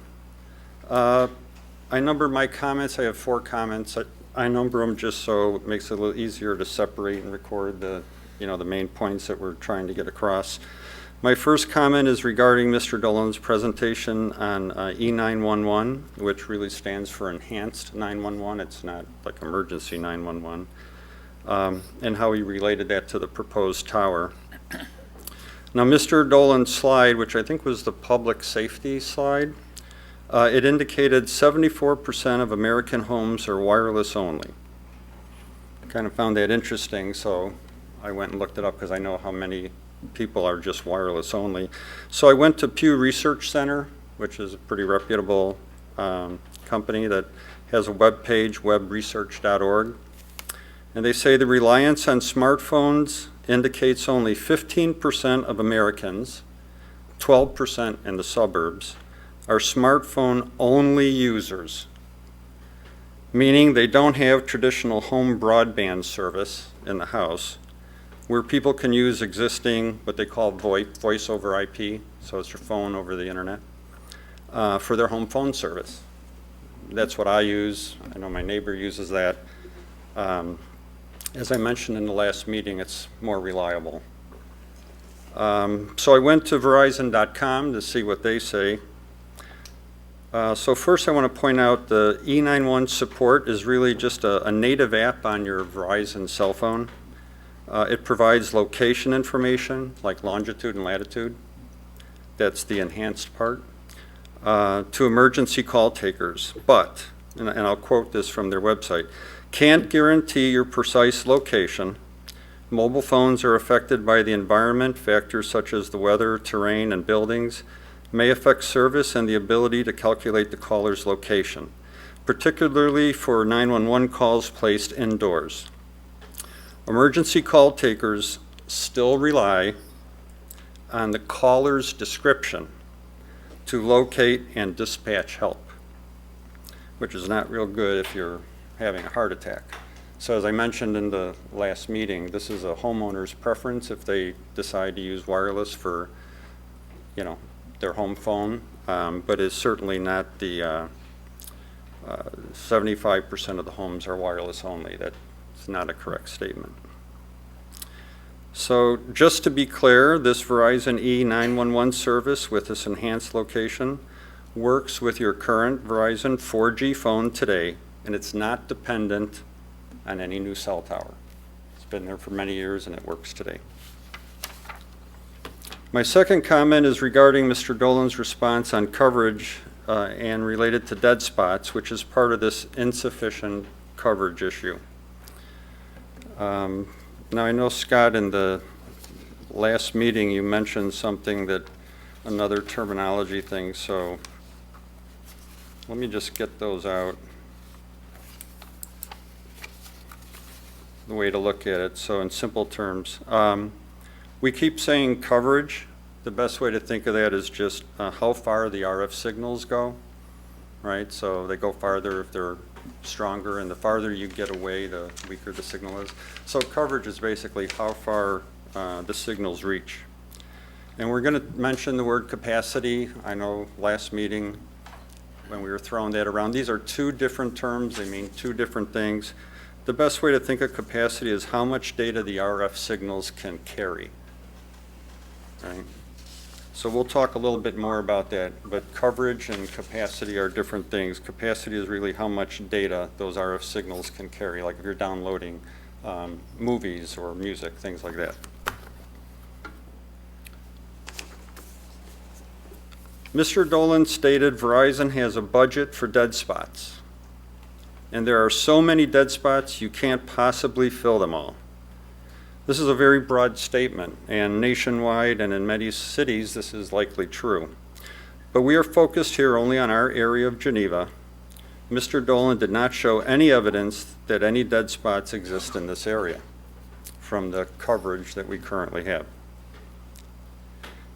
I numbered my comments. I have 4 comments. I number them just so it makes it a little easier to separate and record the main points that we're trying to get across. My first comment is regarding Mr. Dolan's presentation on E911, which really stands for Enhanced 911. It's not like Emergency 911, and how he related that to the proposed tower. Now, Mr. Dolan's slide, which I think was the public safety slide, it indicated 74% of American homes are wireless only. I kind of found that interesting, so I went and looked it up because I know how many people are just wireless only. So I went to Pew Research Center, which is a pretty reputable company that has a web page, webresearch.org. And they say the reliance on smartphones indicates only 15% of Americans, 12% in the suburbs, are smartphone-only users, meaning they don't have traditional home broadband service in the house, where people can use existing, what they call voice over IP, so it's your phone over the internet, for their home phone service. That's what I use. I know my neighbor uses that. As I mentioned in the last meeting, it's more reliable. So I went to Verizon.com to see what they say. So first I want to point out the E911 support is really just a native app on your Verizon cell phone. It provides location information like longitude and latitude. That's the enhanced part. To emergency call takers, but, and I'll quote this from their website, can't guarantee your precise location. Mobile phones are affected by the environment. Factors such as the weather, terrain, and buildings may affect service and the ability to calculate the caller's location, particularly for 911 calls placed indoors. Emergency call takers still rely on the caller's description to locate and dispatch help, which is not real good if you're having a heart attack. So as I mentioned in the last meeting, this is a homeowner's preference if they decide to use wireless for, you know, their home phone, but it's certainly not the 75% of the homes are wireless only. That's not a correct statement. So just to be clear, this Verizon E911 service with this enhanced location works with your current Verizon 4G phone today, and it's not dependent on any new cell tower. It's been there for many years and it works today. My second comment is regarding Mr. Dolan's response on coverage and related to dead spots, which is part of this insufficient coverage issue. Now I know, Scott, in the last meeting you mentioned something that, another terminology thing, so let me just get those out. The way to look at it. So in simple terms, we keep saying coverage. The best way to think of that is just how far the RF signals go, right? So they go farther if they're stronger, and the farther you get away, the weaker the signal is. So coverage is basically how far the signals reach. And we're going to mention the word capacity. I know last meeting when we were throwing that around, these are two different terms. They mean two different things. The best way to think of capacity is how much data the RF signals can carry. Right? So we'll talk a little bit more about that, but coverage and capacity are different things. Capacity is really how much data those RF signals can carry, like if you're downloading movies or music, things like that. Mr. Dolan stated Verizon has a budget for dead spots, and there are so many dead spots you can't possibly fill them all. This is a very broad statement, and nationwide and in many cities this is likely true. But we are focused here only on our area of Geneva. Mr. Dolan did not show any evidence that any dead spots exist in this area from the coverage that we currently have.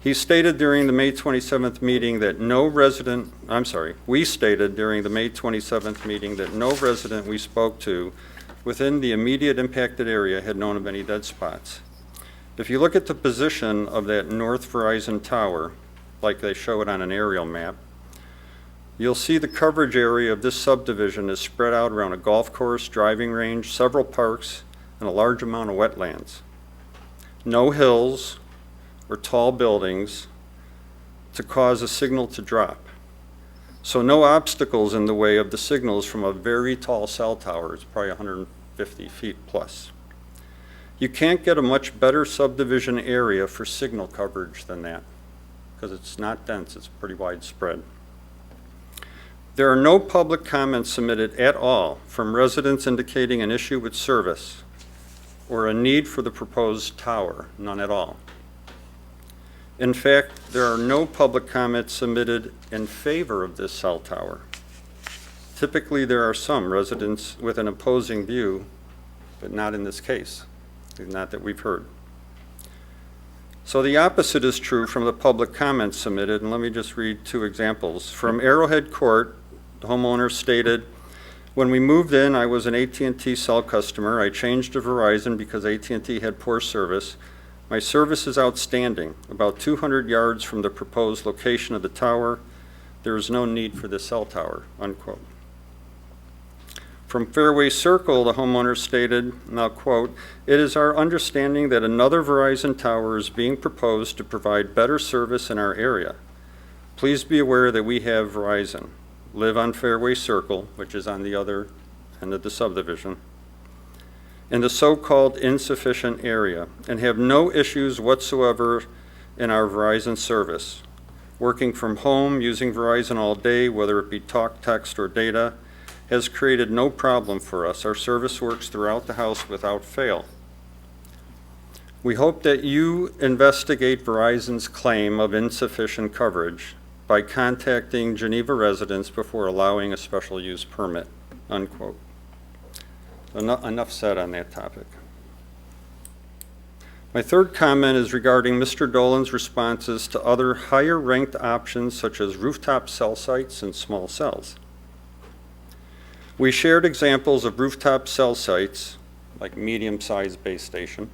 He stated during the May 27th meeting that we stated during the May 27th meeting that no resident we spoke to within the immediate impacted area had known of any dead spots. If you look at the position of that North Verizon tower, like they show it on an aerial map, you'll see the coverage area of this subdivision is spread out around a golf course, driving range, several parks, and a large amount of wetlands. No hills or tall buildings to cause a signal to drop. So no obstacles in the way of the signals from a very tall cell tower. It's probably 150 feet plus. You can't get a much better subdivision area for signal coverage than that because it's not dense, it's pretty widespread. There are no public comments submitted at all from residents indicating an issue with service or a need for the proposed tower, none at all. In fact, there are no public comments submitted in favor of this cell tower. Typically, there are some residents with an opposing view, but not in this case, not that we've heard. So the opposite is true from the public comments submitted, and let me just read two examples. From Arrowhead Court, the homeowner stated, "When we moved in, I was an AT&T cell customer. I changed to Verizon because AT&T had poor service. My service is outstanding. About 200 yards from the proposed location of the tower, there is no need for the cell tower," unquote. From Fairway Circle, the homeowner stated, and I'll quote, "It is our understanding that another Verizon tower is being proposed to provide better service in our area. Please be aware that we have Verizon, live on Fairway Circle," which is on the other end of the subdivision, "in the so-called insufficient area, and have no issues whatsoever in our Verizon service. Working from home, using Verizon all day, whether it be talk, text, or data, has created no problem for us. Our service works throughout the house without fail. We hope that you investigate Verizon's claim of insufficient coverage by contacting Geneva residents before allowing a special use permit," unquote. Enough said on that topic. My third comment is regarding Mr. Dolan's responses to other higher-ranked options such as rooftop cell sites and small cells. We shared examples of rooftop cell sites, like medium-sized base station,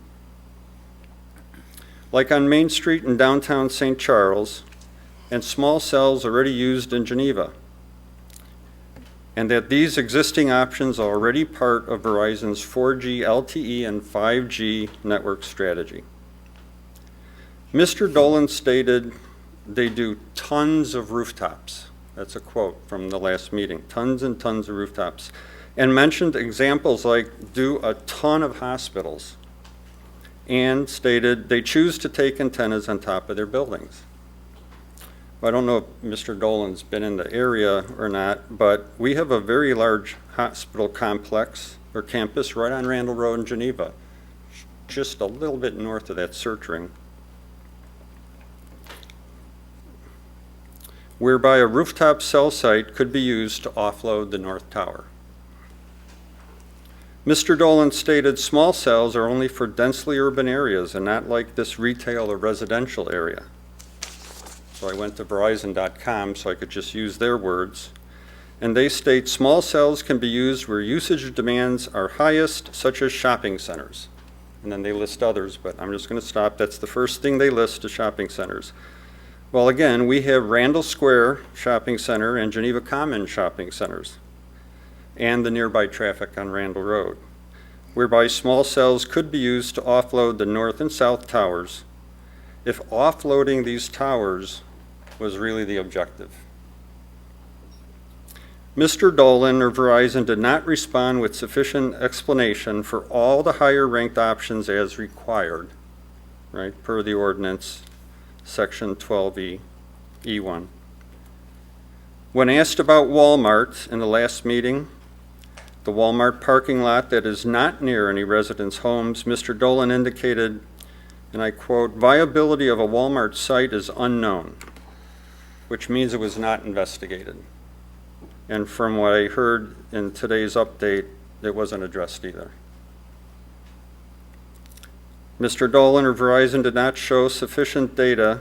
like on Main Street in downtown St. Charles, and small cells already used in Geneva, and that these existing options are already part of Verizon's 4G LTE and 5G network strategy. Mr. Dolan stated they do tons of rooftops. That's a quote from the last meeting, tons and tons of rooftops, and mentioned examples like do a ton of hospitals, and stated they choose to take antennas on top of their buildings. I don't know if Mr. Dolan's been in the area or not, but we have a very large hospital complex or campus right on Randall Road in Geneva, just a little bit north of that search ring, whereby a rooftop cell site could be used to offload the North Tower. Mr. Dolan stated small cells are only for densely urban areas and not like this retail or residential area. So I went to Verizon.com so I could just use their words. And they state small cells can be used where usage demands are highest, such as shopping centers. And then they list others, but I'm just going to stop. That's the first thing they list, is shopping centers. Well, again, we have Randall Square Shopping Center and Geneva Commons shopping centers, and the nearby traffic on Randall Road, whereby small cells could be used to offload the north and south towers if offloading these towers was really the objective. Mr. Dolan or Verizon did not respond with sufficient explanation for all the higher ranked options as required, right, per the ordinance, section 12E, E1. When asked about Walmart in the last meeting, the Walmart parking lot that is not near any residents' homes, Mr. Dolan indicated, and I quote, viability of a Walmart site is unknown, which means it was not investigated. And from what I heard in today's update, it wasn't addressed either. Mr. Dolan or Verizon did not show sufficient data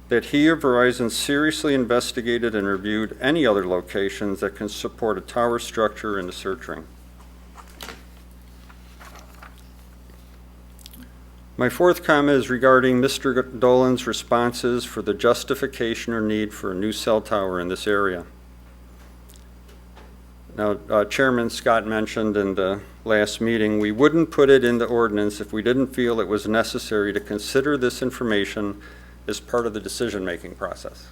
that he or Verizon seriously investigated and reviewed any other locations that can support a tower structure in the search ring. My fourth comment is regarding Mr. Dolan's responses for the justification or need for a new cell tower in this area. Now, Chairman Scott mentioned in the last meeting, we wouldn't put it in the ordinance if we didn't feel it was necessary to consider this information as part of the decision-making process.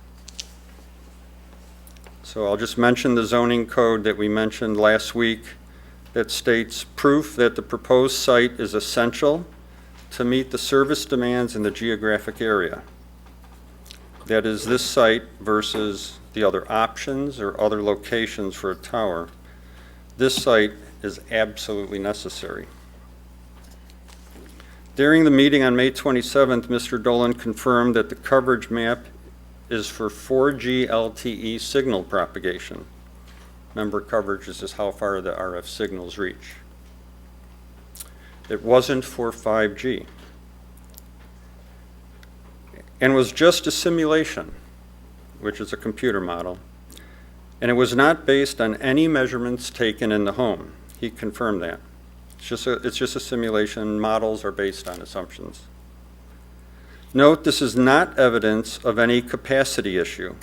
So I'll just mention the zoning code that we mentioned last week that states proof that the proposed site is essential to meet the service demands in the geographic area. That is, this site versus the other options or other locations for a tower. This site is absolutely necessary. During the meeting on May 27th, Mr. Dolan confirmed that the coverage map is for 4G LTE signal propagation. Remember, coverage is just how far the RF signals reach. It wasn't for 5G. And was just a simulation, which is a computer model. And it was not based on any measurements taken in the home. He confirmed that. It's just a simulation. Models are based on assumptions. Note, this is not evidence of any capacity issue.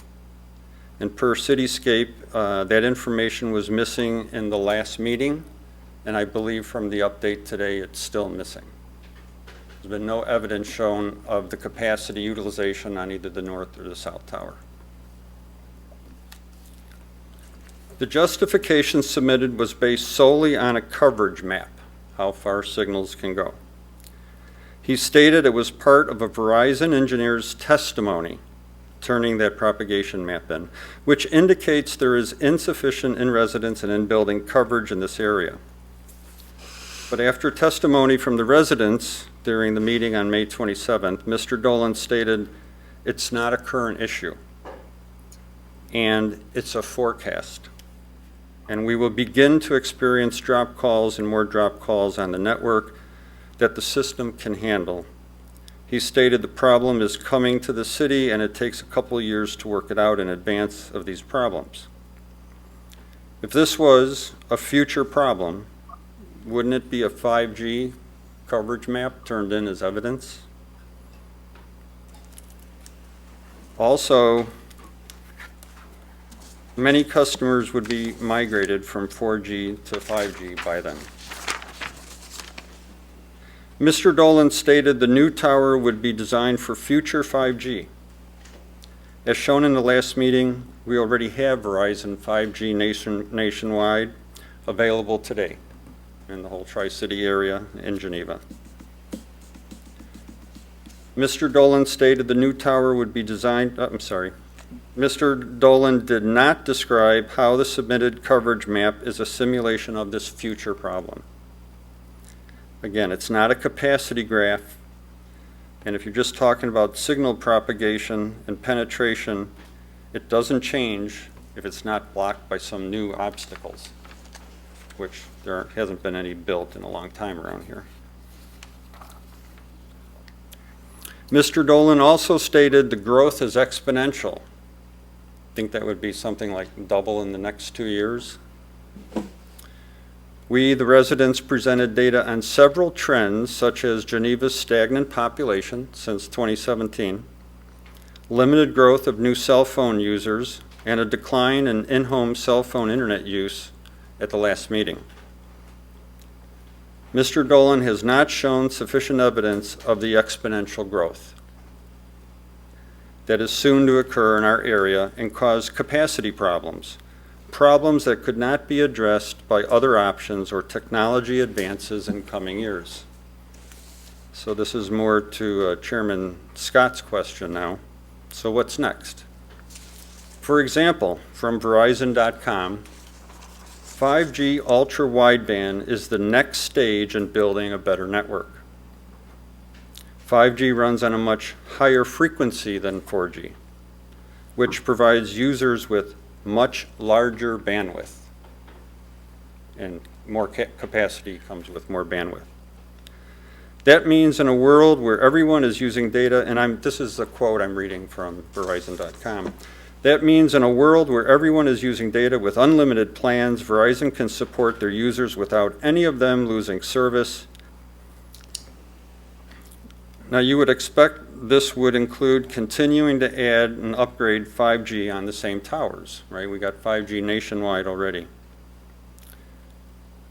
And per Cityscape, that information was missing in the last meeting, and I believe from the update today, it's still missing. There's been no evidence shown of the capacity utilization on either the north or the south tower. The justification submitted was based solely on a coverage map, how far signals can go. He stated it was part of a Verizon engineer's testimony turning that propagation map in, which indicates there is insufficient in-residence and in-building coverage in this area. But after testimony from the residents during the meeting on May 27th, Mr. Dolan stated it's not a current issue and it's a forecast. And we will begin to experience drop calls and more drop calls on the network that the system can handle He stated the problem is coming to the city and it takes a couple of years to work it out in advance of these problems. If this was a future problem, wouldn't it be a 5G coverage map turned in as evidence? Also, many customers would be migrated from 4G to 5G by then. Mr. Dolan stated the new tower would be designed for future 5G. As shown in the last meeting, we already have Verizon 5G nationwide available today in the whole Tri-City area in Geneva. Mr. Dolan stated the new tower would be designed, Mr. Dolan did not describe how the submitted coverage map is a simulation of this future problem. Again, it's not a capacity graph, and if you're just talking about signal propagation and penetration, it doesn't change if it's not blocked by some new obstacles, which there hasn't been any built in a long time around here. Mr. Dolan also stated the growth is exponential. I think that would be something like double in the next 2 years. We, the residents, presented data on several trends, such as Geneva's stagnant population since 2017, limited growth of new cell phone users, and a decline in in-home cell phone internet use at the last meeting. Mr. Dolan has not shown sufficient evidence of the exponential growth that is soon to occur in our area and cause capacity problems that could not be addressed by other options or technology advances in coming years. So this is more to Chairman Scott's question now. So what's next? For example, from Verizon.com, 5G ultra wideband is the next stage in building a better network. 5G runs on a much higher frequency than 4G, which provides users with much larger bandwidth, and more capacity comes with more bandwidth. That means in a world where everyone is using data, and this is a quote I'm reading from Verizon.com, that means in a world where everyone is using data with unlimited plans, Verizon can support their users without any of them losing service. Now, you would expect this would include continuing to add and upgrade 5G on the same towers, right? We got 5G nationwide already.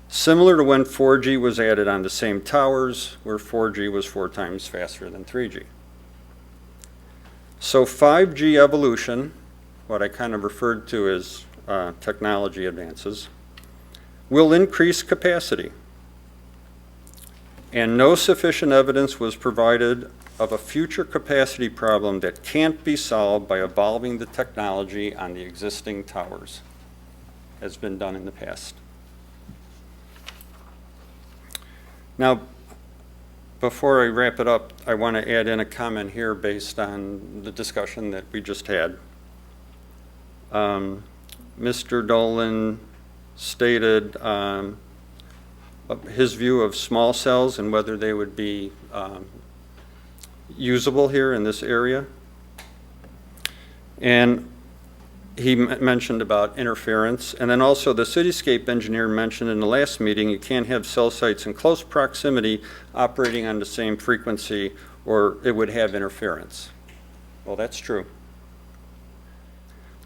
Similar to when 4G was added on the same towers, where 4G was 4 times faster than 3G. So 5G evolution, what I kind of referred to as technology advances, will increase capacity. And no sufficient evidence was provided of a future capacity problem that can't be solved by evolving the technology on the existing towers, as been done in the past. Now, before I wrap it up, I want to add in a comment here based on the discussion that we just had. Mr. Dolan stated his view of small cells and whether they would be usable here in this area. And he mentioned about interference. And then also the cityscape engineer mentioned in the last meeting, you can't have cell sites in close proximity operating on the same frequency or it would have interference. Well, that's true.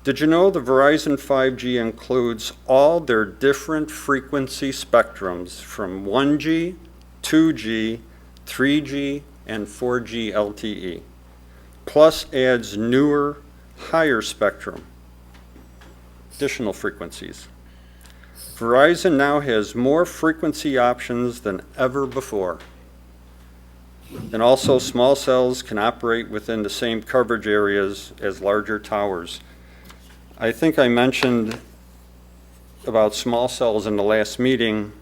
Did you know the Verizon 5G includes all their different frequency spectrums from 1G, 2G, 3G, and 4G LTE, plus adds newer, higher spectrum, additional frequencies. Verizon now has more frequency options than ever before. And also small cells can operate within the same coverage areas as larger towers. I think I mentioned about small cells in the last meeting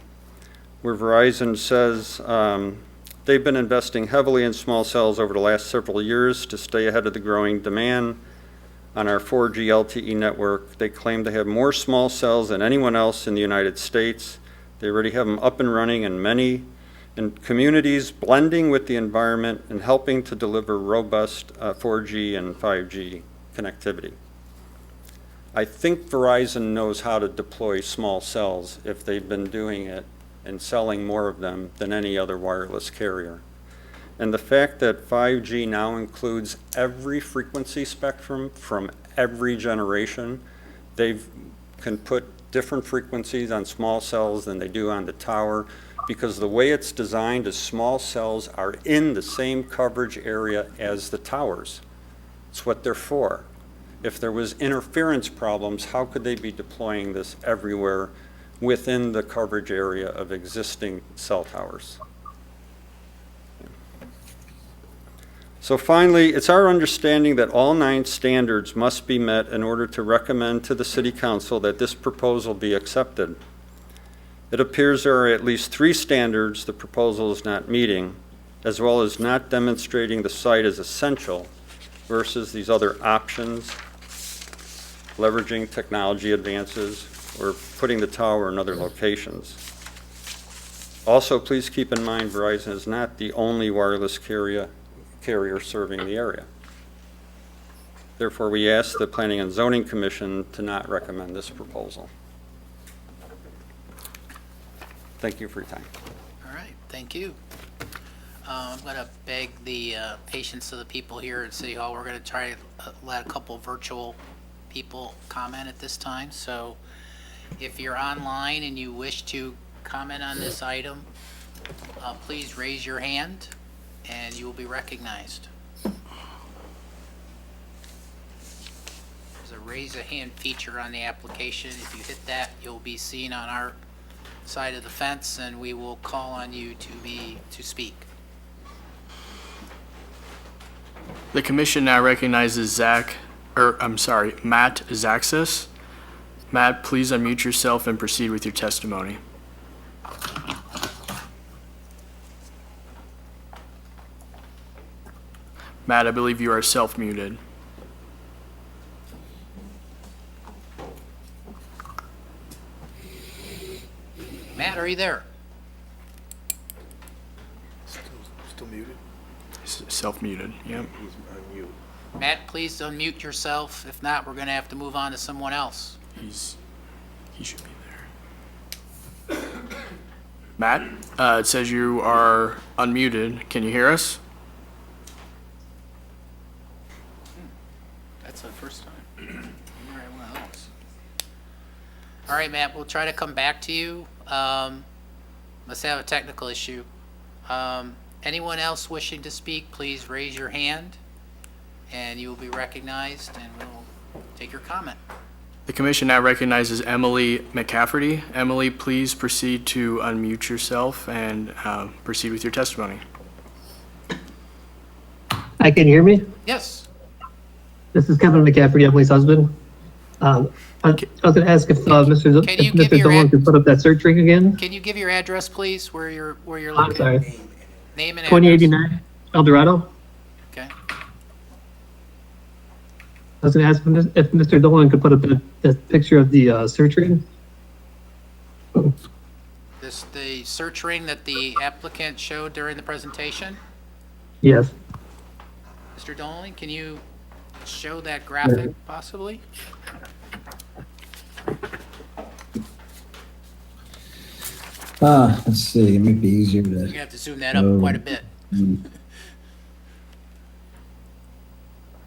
where Verizon says they've been investing heavily in small cells over the last several years to stay ahead of the growing demand on our 4G LTE network. They claim to have more small cells than anyone else in the United States. They already have them up and running in many and communities blending with the environment and helping to deliver robust 4G and 5G connectivity. I think Verizon knows how to deploy small cells if they've been doing it and selling more of them than any other wireless carrier. And the fact that 5G now includes every frequency spectrum from every generation, they can put different frequencies on small cells than they do on the tower, because the way it's designed is small cells are in the same coverage area as the towers. It's what they're for. If there was interference problems, how could they be deploying this everywhere within the coverage area of existing cell towers? So finally, it's our understanding that all 9 standards must be met in order to recommend to the City Council that this proposal be accepted. It appears there are at least 3 standards the proposal is not meeting, as well as not demonstrating the site as essential versus these other options, leveraging technology advances, or putting the tower in other locations. Also, please keep in mind Verizon is not the only wireless carrier serving the area. Therefore, we ask the Planning and Zoning Commission to not recommend this proposal. Thank you for your time. All right, thank you. I'm going to beg the patience of the people here at City Hall. We're going to try to let a couple virtual people comment at this time. So if you're online and you wish to comment on this item, please raise your hand and you will be recognized. There's a raise a hand feature on the application. If you hit that, you'll be seen on our side of the fence and we will call on you to speak. The commission now recognizes Matt Zaxis. Matt, please unmute yourself and proceed with your testimony. Matt, I believe you are self-muted. Matt, are you there? Still muted? Self-muted, yep. He's on mute. Matt, please unmute yourself. If not, we're going to have to move on to someone else. He should be there. Matt, it says you are unmuted. Can you hear us? That's the first time. All right, one of those. All right, Matt, we'll try to come back to you. Let's have a technical issue. Anyone else wishing to speak, please raise your hand and you will be recognized and we'll take your comment. The commission now recognizes Emily McCafferty. Emily, please proceed to unmute yourself and proceed with your testimony. Hi, can you hear me? Yes. This is Kevin McCafferty, Emily's husband. I was going to ask if Mr. Dolan could put up that search ring again. Can you give your address, please, where you're I'm located? sorry. Name and address. 2089 El Dorado. Okay. I was going to ask if Mr. Dolan could put up the picture of the search ring. The search ring that the applicant showed during the presentation? Yes. Mr. Dolan, can you show that graphic possibly? Let's see, it might be easier You're gonna to, have to zoom that up quite a bit.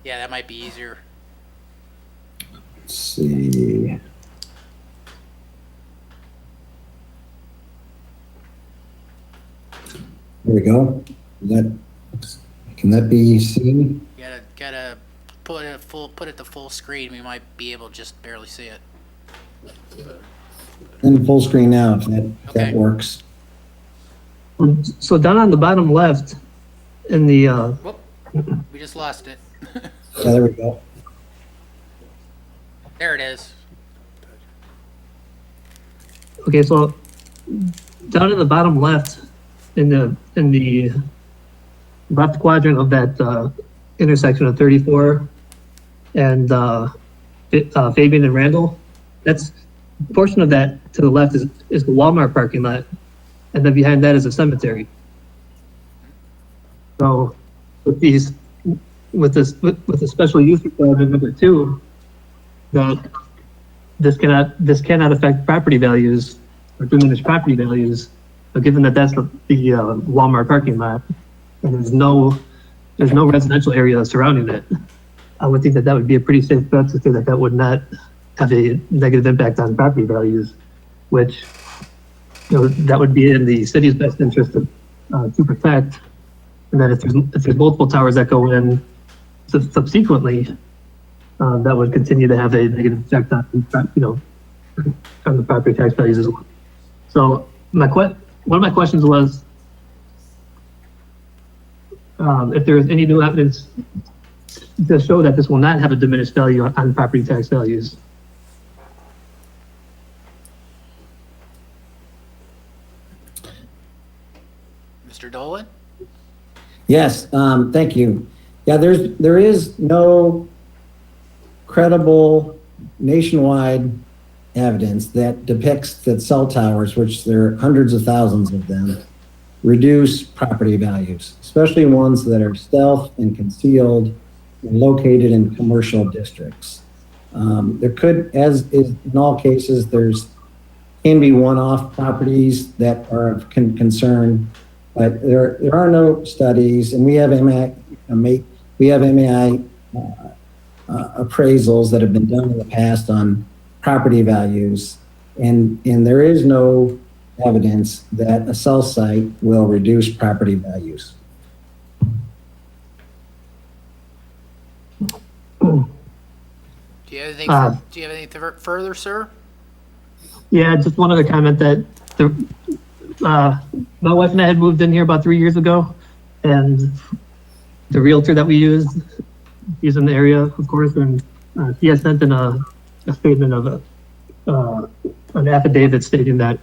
Yeah, that might be easier. let's see. There we go. Can that be seen? You gotta put it to full screen. We might be able to just barely see it. In full screen now, if Okay. that works. So down on the bottom left in the, Whoop, we just lost it. Yeah, there we go. There it is. okay, so down in the bottom left in the left quadrant of that intersection of 34 and Fabian and Randall, that's portion of that to the left is the Walmart parking lot. and then behind that is a cemetery. So with the special use requirement number 2, that this cannot affect property values or diminish property values, but given that that's the Walmart parking lot, and there's no residential area surrounding it, I would think that would be a pretty safe bet to say that would not have a negative impact on property values, which, that would be in the city's best interest to protect. And then if there's multiple towers that go in subsequently, that would continue to have a negative effect on, on the property tax values as well. So one of my questions was, if there is any new evidence to show that this will not have a diminished value on property tax values. Mr. Dolan? Yes, thank you. Yeah, there is no credible nationwide evidence that depicts that cell towers, which there are hundreds of thousands of them, reduce property values, especially ones that are stealth and concealed and located in commercial districts. There could, as is in all cases, can be one-off properties that are of concern, but there are no studies, and we have MAI appraisals that have been done in the past on property values, and there is no evidence that a cell site will reduce property values. Do you have anything further, sir? Yeah, I just wanted to comment that my wife and I had moved in here about 3 years ago, and the realtor that we used, he's in the area, of course, and he has sent in a statement of an affidavit stating that,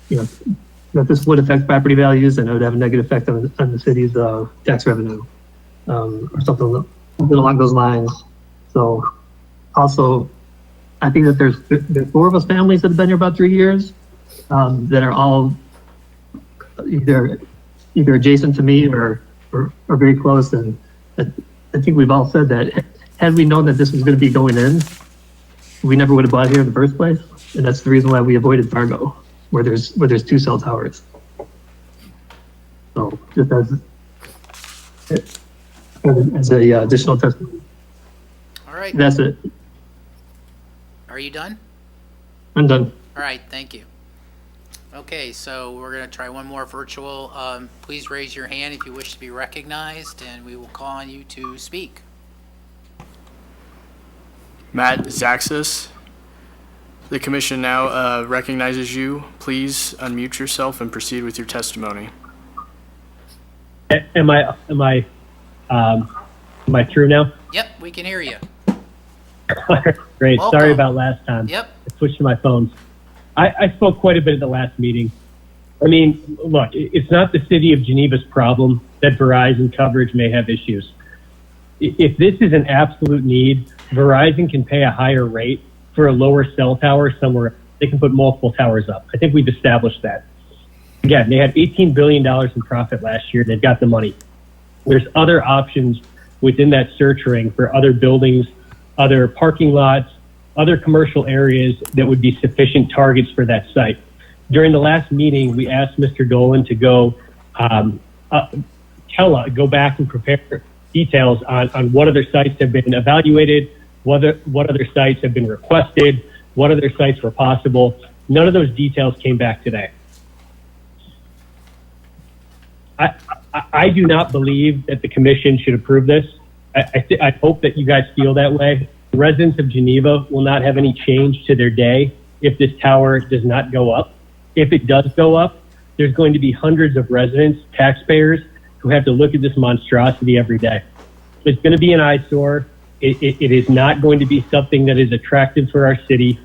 that this would affect property values and it would have a negative effect on the city's tax revenue, or something along those lines. So also, I think that there's 4 of us families that have been here about 3 years, that are all either adjacent to me or very close. And I think we've all said that had we known that this was going to be going in, we never would have bought here in the first place. And that's the reason why we avoided Fargo, where there's 2 cell towers. So just as a additional testimony. All right. That's it. Are you done? I'm done. All right, thank you. Okay, so we're going to try one more virtual. Please raise your hand if you wish to be recognized, and we will call on you to speak. Matt Zaxis, the commission now recognizes you. Please unmute yourself and proceed with your testimony. Am I through now? Yep, we can hear you. Great. Welcome. Sorry about last time. Yep. I switched to my phones. I spoke quite a bit at the last meeting. I mean, look, it's not the city of Geneva's problem that Verizon coverage may have issues. If this is an absolute need, Verizon can pay a higher rate for a lower cell tower somewhere. They can put multiple towers up. I think we've established that. Again, they had $18 billion in profit last year. They've got the money. There's other options within that search ring for other buildings, other parking lots, other commercial areas that would be sufficient targets for that site. During the last meeting, we asked Mr. Dolan to go go back and prepare details on what other sites have been evaluated, what other sites have been requested, what other sites were possible. None of those details came back today. I do not believe that the commission should approve this. I hope that you guys feel that way. The residents of Geneva will not have any change to their day if this tower does not go up. If it does go up, there's going to be hundreds of residents, taxpayers, who have to look at this monstrosity every day. It's going to be an eyesore. It is not going to be something that is attractive for our city.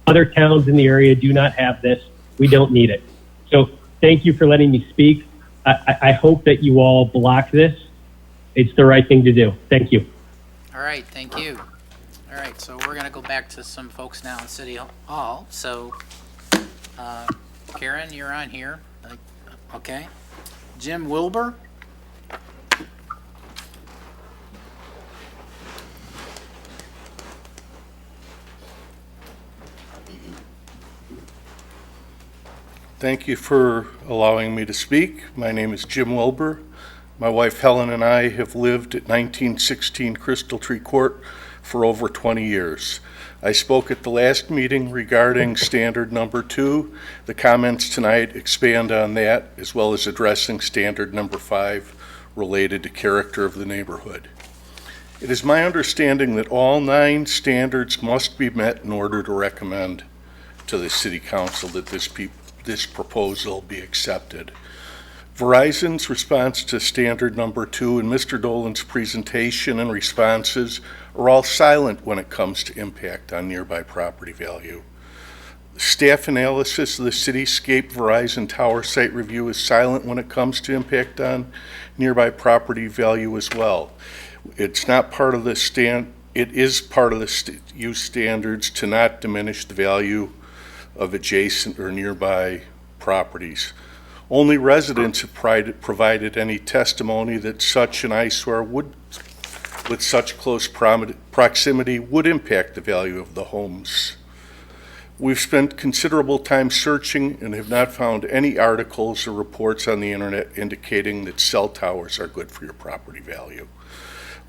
Other towns in the area do not have this. We don't need it. So thank you for letting me speak. I hope that you all block this. It's the right thing to do. Thank you. All right, thank you. All right, so we're going to go back to some folks now in City Hall. So, Karen, you're on here. Okay. Jim Wilbur? Thank you for allowing me to speak. My name is Jim Wilbur. My wife Helen and I have lived at 1916 Crystal Tree Court for over 20 years. I spoke at the last meeting regarding standard number 2. The comments tonight expand on that, as well as addressing standard number 5 related to character of the neighborhood. It is my understanding that all 9 standards must be met in order to recommend to the City Council that this proposal be accepted. Verizon's response to standard number 2 and Mr. Dolan's presentation and responses are all silent when it comes to impact on nearby property value. The staff analysis of the Cityscape Verizon Tower site review is silent when it comes to impact on nearby property value as well. It's not part of the it is part of the use standards to not diminish the value of adjacent or nearby properties. Only residents have provided any testimony that such an eyesore with such close proximity would impact the value of the homes. We've spent considerable time searching and have not found any articles or reports on the internet indicating that cell towers are good for your property value.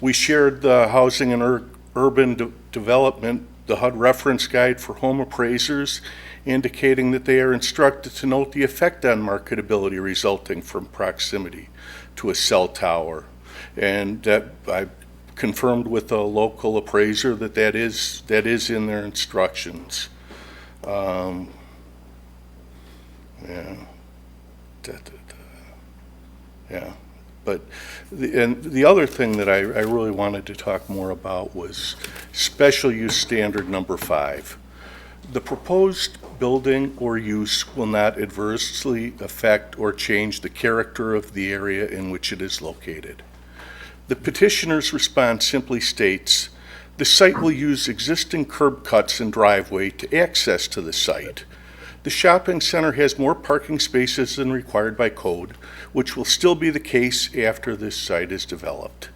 We shared the Housing and Urban Development, the HUD reference guide for home appraisers, indicating that they are instructed to note the effect on marketability resulting from proximity to a cell tower. And that I confirmed with a local appraiser that is in their instructions. But the other thing that I really wanted to talk more about was special use standard number 5. The proposed building or use will not adversely affect or change the character of the area in which it is located. The petitioner's response simply states, the site will use existing curb cuts and driveway to access to the site. The shopping center has more parking spaces than required by code, which will still be the case after this site is developed.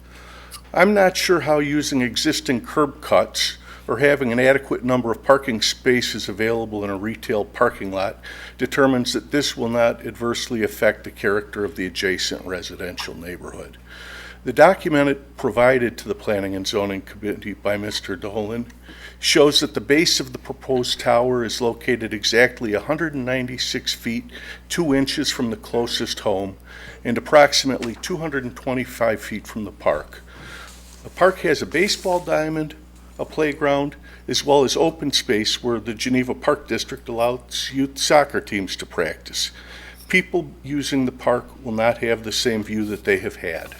I'm not sure how using existing curb cuts or having an adequate number of parking spaces available in a retail parking lot determines that this will not adversely affect the character of the adjacent residential neighborhood. The document provided to the Planning and Zoning Committee by Mr. Dolan shows that the base of the proposed tower is located exactly 196 feet 2 inches from the closest home and approximately 225 feet from the park. The park has a baseball diamond, a playground, as well as open space where the Geneva Park District allows youth soccer teams to practice. People using the park will not have the same view that they have had.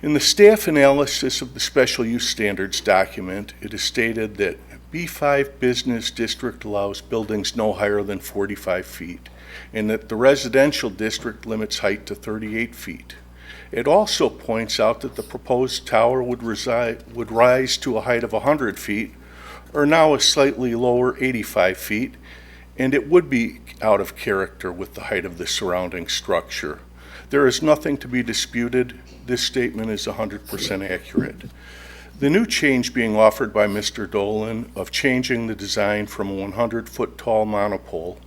In the staff analysis of the special use standards document, it is stated that B5 Business District allows buildings no higher than 45 feet, and that the residential district limits height to 38 feet. It also points out that the proposed tower would rise to a height of 100 feet, or now a slightly lower 85 feet, and it would be out of character with the height of the surrounding structure. There is nothing to be disputed. This statement is 100% accurate. The new change being offered by Mr. Dolan of changing the design from a 100-foot tall monopole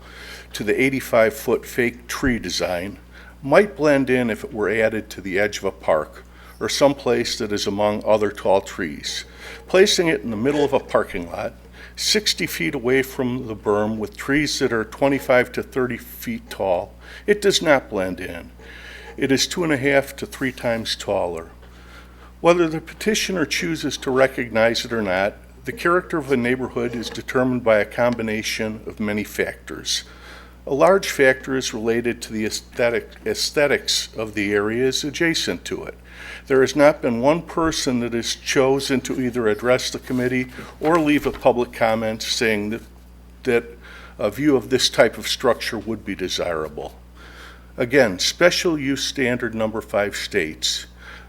to the 85-foot fake tree design might blend in if it were added to the edge of a park or someplace that is among other tall trees. Placing it in the middle of a parking lot, 60 feet away from the berm with trees that are 25 to 30 feet tall, it does not blend in. It is 2.5 to 3 times taller. Whether the petitioner chooses to recognize it or not, the character of a neighborhood is determined by a combination of many factors. A large factor is related to the aesthetics of the areas adjacent to it. There has not been one person that has chosen to either address the committee or leave a public comment saying that a view of this type of structure would be desirable. Again, special use standard number 5 states,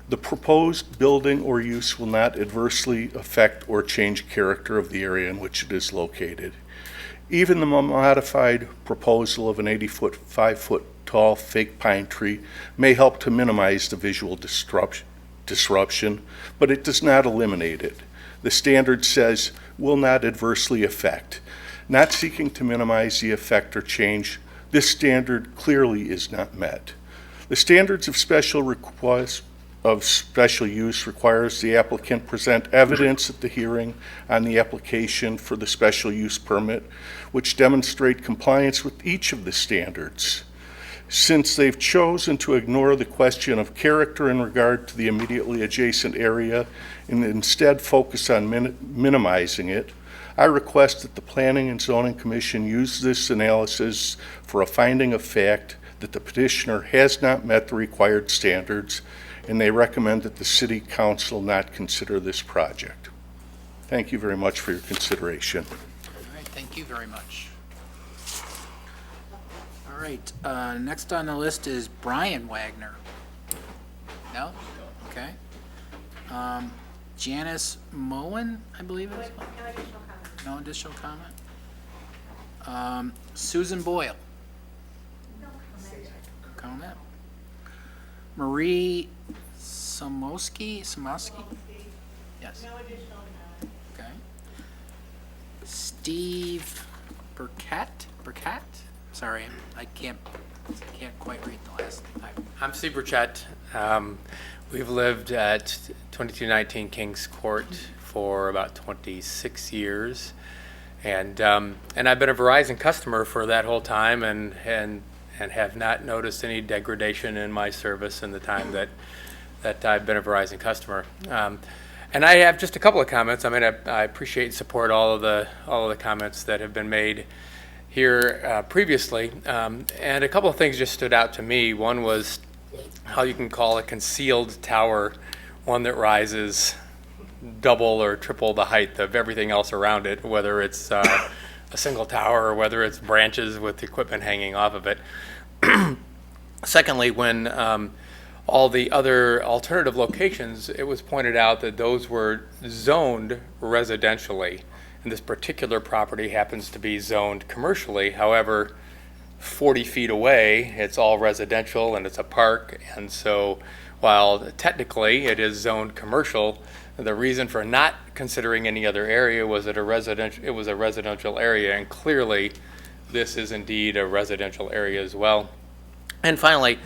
the proposed building or use will not adversely affect or change character of the area in which it is located. Even the modified proposal of an 80-foot, 5-foot tall fake pine tree may help to minimize the visual disruption, but it does not eliminate it. The standard says will not adversely affect. Not seeking to minimize the effect or change, this standard clearly is not met. The standards of special use requires the applicant present evidence at the hearing on the application for the special use permit, which demonstrate compliance with each of the standards. Since they've chosen to ignore the question of character in regard to the immediately adjacent area and instead focus on minimizing it, I request that the Planning and Zoning Commission use this analysis for a finding of fact that the petitioner has not met the required standards, and they recommend that the City Council not consider this project. Thank you very much for your consideration. All right, thank you very much. All right, next on the list is Brian Wagner. No? Okay. Janice Moen, I believe it is. No additional comment? Susan Boyle. No comment. Marie Samoski? Yes. No additional comment. Okay. Steve Burkett? Sorry, I can't quite read the last name. I'm Steve Burchett. We've lived at 2219 Kings Court for about 26 years, and I've been a Verizon customer for that whole time, and have not noticed any degradation in my service in the time that I've been a Verizon customer. And I have just a couple of comments. I mean, I appreciate and support all of the comments that have been made here previously, and a couple of things just stood out to me. One was how you can call a concealed tower one that rises double or triple the height of everything else around it, whether it's a single tower or whether it's branches with equipment hanging off of it. Secondly, when all the other alternative locations, it was pointed out that those were zoned residentially, and this particular property happens to be zoned commercially. However, 40 feet away, it's all residential and it's a park, and so while technically it is zoned commercial, the reason for not considering any other area was that it was a residential area, and clearly this is indeed a residential area as well. And finally,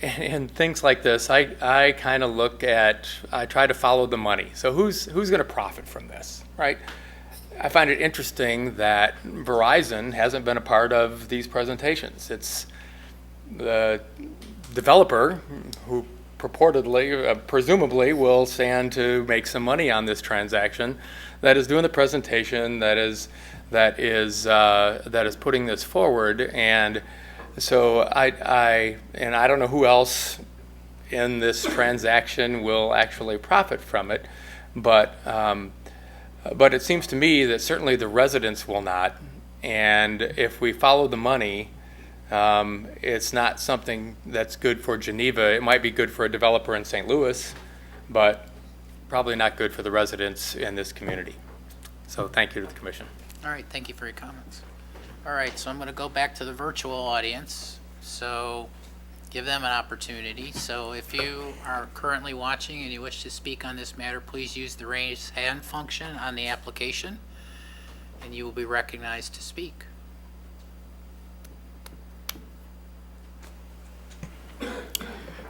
in things like this, I kind of I try to follow the money. So who's going to profit from this, right? I find it interesting that Verizon hasn't been a part of these presentations. It's the developer who presumably will stand to make some money on this transaction that is doing the presentation, that is putting this forward. And so I don't know who else in this transaction will actually profit from it, but it seems to me that certainly the residents will not. And if we follow the money, it's not something that's good for Geneva. It might be good for a developer in St. Louis, but probably not good for the residents in this community. So thank you to the commission. All right, thank you for your comments. All right, so I'm going to go back to the virtual audience. So give them an opportunity. So if you are currently watching and you wish to speak on this matter, please use the raise hand function on the application, and you will be recognized to speak.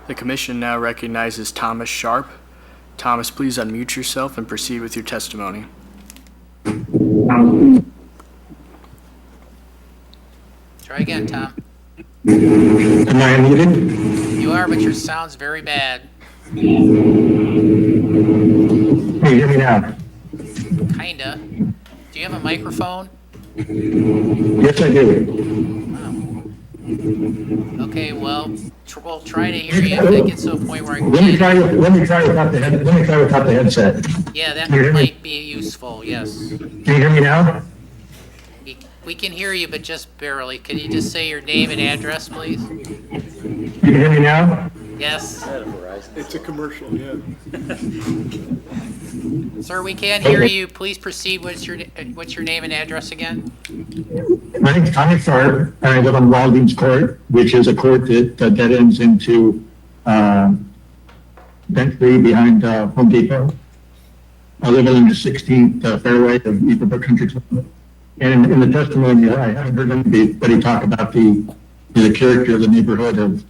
The commission now recognizes Thomas Sharp. Thomas, please unmute yourself and proceed with your testimony. Try again, Tom. Am I unmuted? You are, but your sound's very bad. Can you hear me now? Kinda. Do you have a microphone? Yes, I do. Okay, well, we'll try to hear you if it gets to a point where I can. Let me try without the headset. Yeah, that Can you hear me? might be useful, yes. Can you hear me now? We can hear you, but just barely. Can you just say your name and address, please? Can you hear me now? Yes. Is that a Verizon? It's a commercial, yeah. Sir, we can't hear you. Please proceed. What's your name and address again? My name's Tommy Sharp, and I live on Wildings Court, which is a court that dead ends into Bentley behind Home Depot. I live along the 16th fairway of Eaglebrook Country Club. And in the testimony, I haven't heard anybody talk about the character of the neighborhood of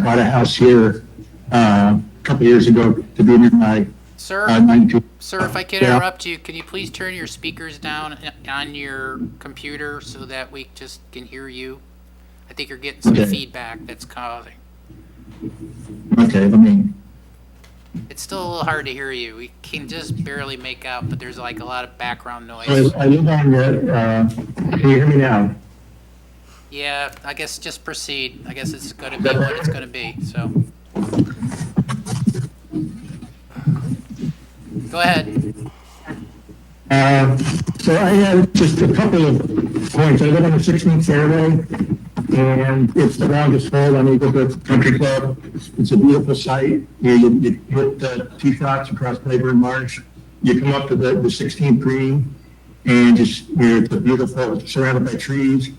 bought a house here a couple years ago to be near my Sir, 92. sir, if I could Yeah. interrupt you, can you please turn your speakers down on your computer so that we just can hear you? I think you're getting some Okay. feedback that's causing. Okay, let me. It's still a little hard to hear you. We can just barely make out, but there's like a lot of background noise. I live on the. Can you hear me now? Yeah, I guess just proceed. I guess it's going to be what it's going to be, so. Go ahead. So I have just a couple of points. I live on the 16th fairway, and it's the longest hole on Eaglebrook Country Club. It's a beautiful site. You hit 2 shots across Claiborne Marsh. You come up to the 16th green, and it's a beautiful, surrounded by trees.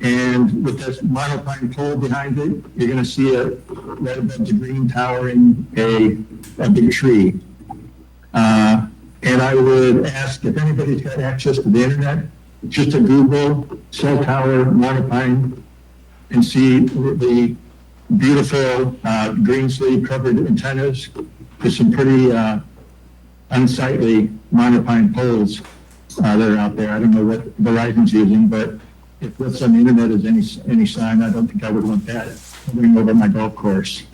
And with this monopine pole behind it, you're going to see right above the green towering a big tree. And I would ask if anybody's got access to the internet, just to Google cell tower monopine and see the beautiful green sleeve covered antennas with some pretty unsightly monopine poles that are out there. I don't know what Verizon's using, but if what's on the internet is any sign, I don't think I would want that hovering over my golf course.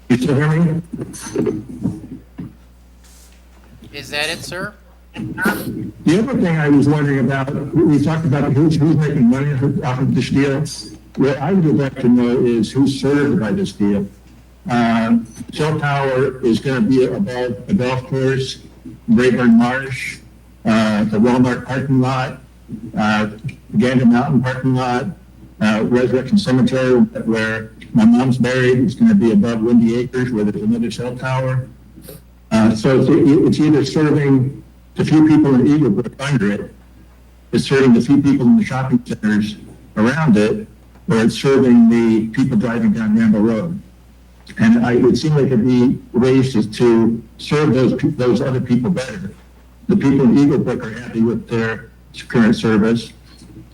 You still hear me? Is that it, sir? The other thing I was wondering about, we talked about who's making money off of this deal. What I would like to know is who's served by this deal. Cell tower is going to be above a golf course, Rayburn Marsh, the Walmart parking lot, Gander Mountain parking lot, Resurrection Cemetery, where my mom's buried, is going to be above Windy Acres, where there's another cell tower. So it's either serving the few people in Eaglebrook under it, it's serving the few people in the shopping centers around it, or it's serving the people driving down Ramble Road. And it would seem like it'd be ways to serve those other people better. The people in Eaglebrook are happy with their current service.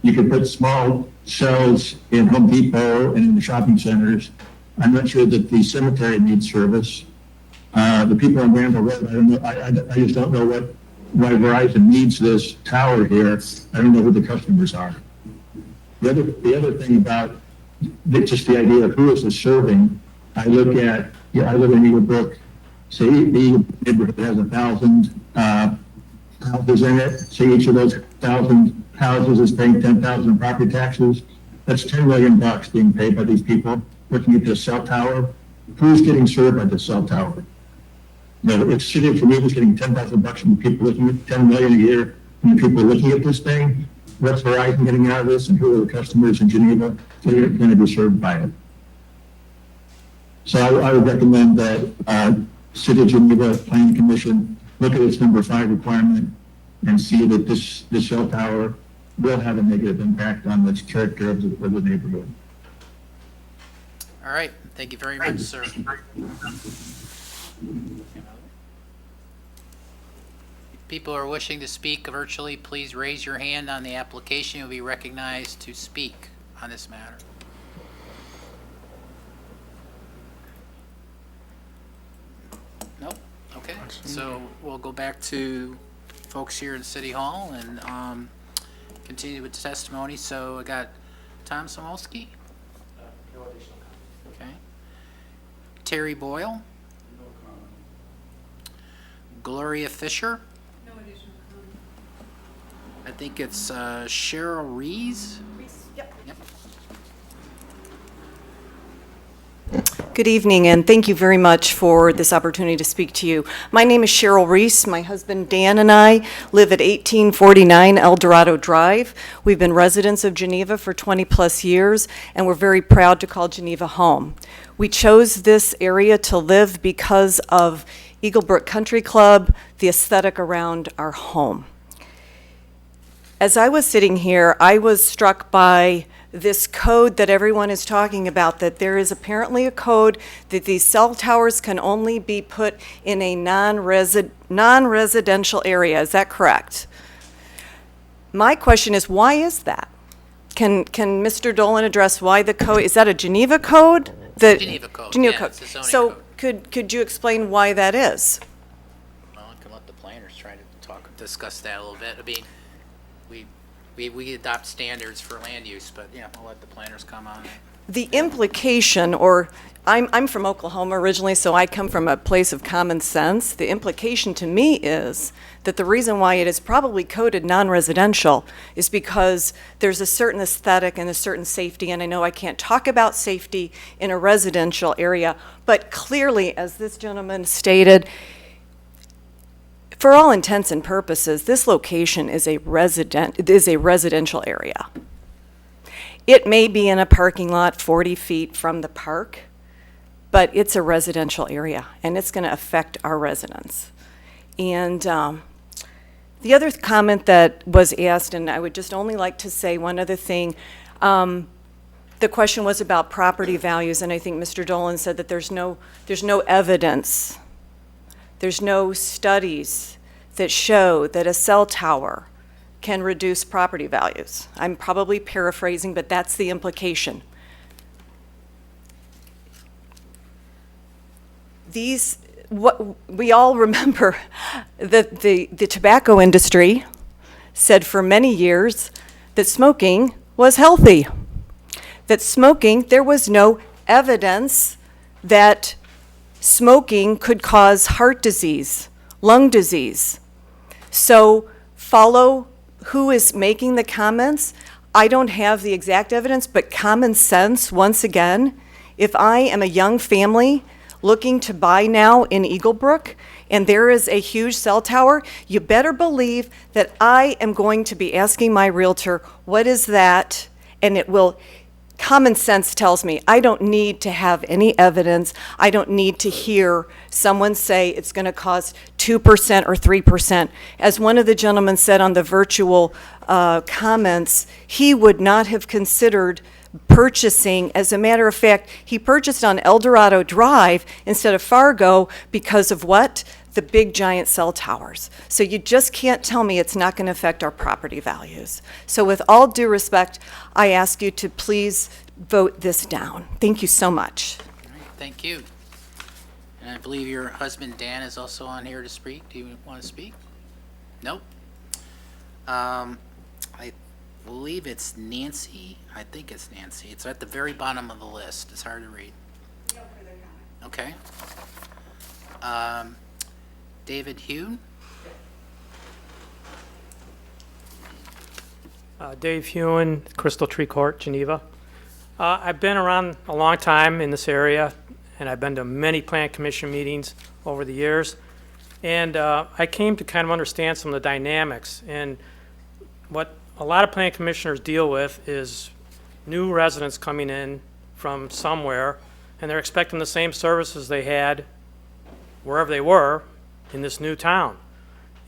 You could put small cells in Home Depot and in the shopping centers. I'm not sure that the cemetery needs service. The people on Ramble Road, I don't know. I just don't know why Verizon needs this tower here. I don't know who the customers are. The other thing about just the idea of who is this serving, I look at, I live in Eaglebrook. Say the Eaglebrook neighborhood has 1,000 houses in it. Say each of those 1,000 houses is paying 10,000 in property taxes. That's $10 million being paid by these people looking at this cell tower. Who's getting served by this cell tower? You know, if City of Geneva's getting $10,000 from people looking at $10 million a year from the people looking at this thing, what's Verizon getting out of this, and who are the customers in Geneva that are going to be served by it? So I would recommend that City of Geneva Planning Commission look at its number 5 requirement and see that this cell tower will have a negative impact on the character of the neighborhood. All right. Thank you very much, sir. People who are wishing to speak virtually, please raise your hand on the application. You'll be recognized to speak on this matter. Nope. Okay. So we'll go back to folks here in City Hall and continue with the testimony. So I got Tom Samolsky. Okay. Terry Boyle. Gloria Fisher. No additional comment. I think it's Cheryl Rees. Yep. Good evening, and thank you very much for this opportunity to speak to you. My name is Cheryl Reese. My husband Dan and I live at 1849 El Dorado Drive. We've been residents of Geneva for 20-plus years, and we're very proud to call Geneva home. We chose this area to live because of Eagle Brook Country Club, the aesthetic around our home. As I was sitting here, I was struck by this code that everyone is talking about, that there is apparently a code that these cell towers can only be put in a non-residential area. Is that correct? My question is, why is that? Can Mr. Dolan address why the code, is that a Geneva code? Geneva code, Geneva yeah, code. it's a zoning So code. could you explain why that is? Well, I can let the planners try to discuss that a little bit. I mean, we adopt standards for land use, but yeah, I'll let the planners come on. The implication, or I'm from Oklahoma originally, so I come from a place of common sense. The implication to me is that the reason why it is probably coded non-residential is because there's a certain aesthetic and a certain safety, and I know I can't talk about safety in a residential area, but clearly, as this gentleman stated, for all intents and purposes, this location is a residential area. It may be in a parking lot 40 feet from the park, but it's a residential area, and it's going to affect our residents. And the other comment that was asked, and I would just only like to say one other thing, the question was about property values, and I think Mr. Dolan said that there's no evidence, there's no studies that show that a cell tower can reduce property values. I'm probably paraphrasing, but that's the implication. What we all remember that the tobacco industry said for many years that smoking was healthy. That smoking, there was no evidence that smoking could cause heart disease, lung disease. So follow who is making the comments. I don't have the exact evidence, but common sense, once again, if I am a young family looking to buy now in Eagle Brook, and there is a huge cell tower, you better believe that I am going to be asking my realtor, what is that? And it will, common sense tells me I don't need to have any evidence. I don't need to hear someone say it's going to cost 2% or 3%. As one of the gentlemen said on the virtual comments, he would not have considered purchasing. As a matter of fact, he purchased on El Dorado Drive instead of Fargo because of what? The big giant cell towers. So you just can't tell me it's not going to affect our property values. So with all due respect, I ask you to please vote this down. Thank you so much. All right, thank you. And I believe your husband Dan is also on here to speak. Do you want to speak? Nope. I believe it's Nancy. I think it's Nancy. It's at the very bottom of the list. It's hard to read. Okay. David Hune? Dave Hewen, Crystal Tree Court, Geneva. I've been around a long time in this area, and I've been to many Plan Commission meetings over the years. And I came to kind of understand some of the dynamics. And what a lot of Plan Commissioners deal with is new residents coming in from somewhere, and they're expecting the same services they had wherever they were in this new town.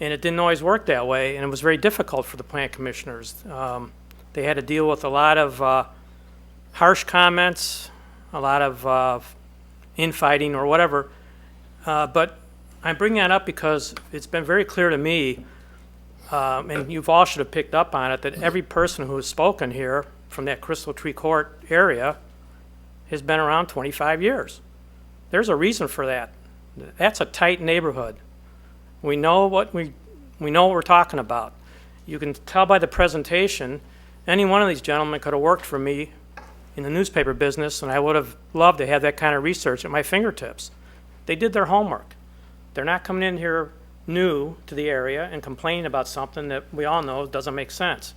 And it didn't always work that way, and it was very difficult for the Plan Commissioners. They had to deal with a lot of harsh comments, a lot of infighting or whatever. But I'm bringing that up because it's been very clear to me, and you all should have picked up on it, that every person who has spoken here from that Crystal Tree Court area has been around 25 years. There's a reason for that. That's a tight neighborhood. We know what we're talking about. You can tell by the presentation, any one of these gentlemen could have worked for me in the newspaper business, and I would have loved to have that kind of research at my fingertips. They did their homework. They're not coming in here new to the area and complaining about something that we all know doesn't make sense.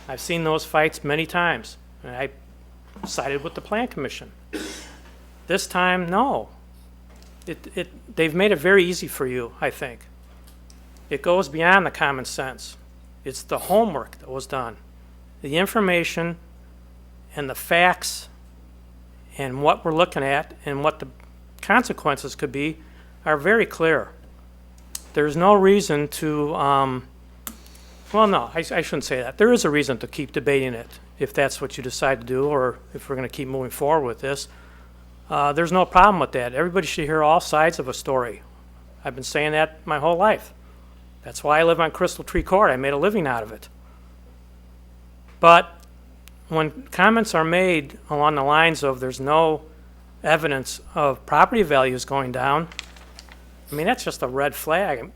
I've seen those fights many times, and I sided with the Plan Commission. This time, no. They've made it very easy for you, I think. It goes beyond the common sense. It's the homework that was done. The information and the facts and what we're looking at and what the consequences could be are very clear. There's no reason to, well, no, I shouldn't say that. There is a reason to keep debating it, if that's what you decide to do, or if we're going to keep moving forward with this. There's no problem with that. Everybody should hear all sides of a story. I've been saying that my whole life. That's why I live on Crystal Tree Court. I made a living out of it. But when comments are made along the lines of there's no evidence of property values going down, I mean, that's just a red flag.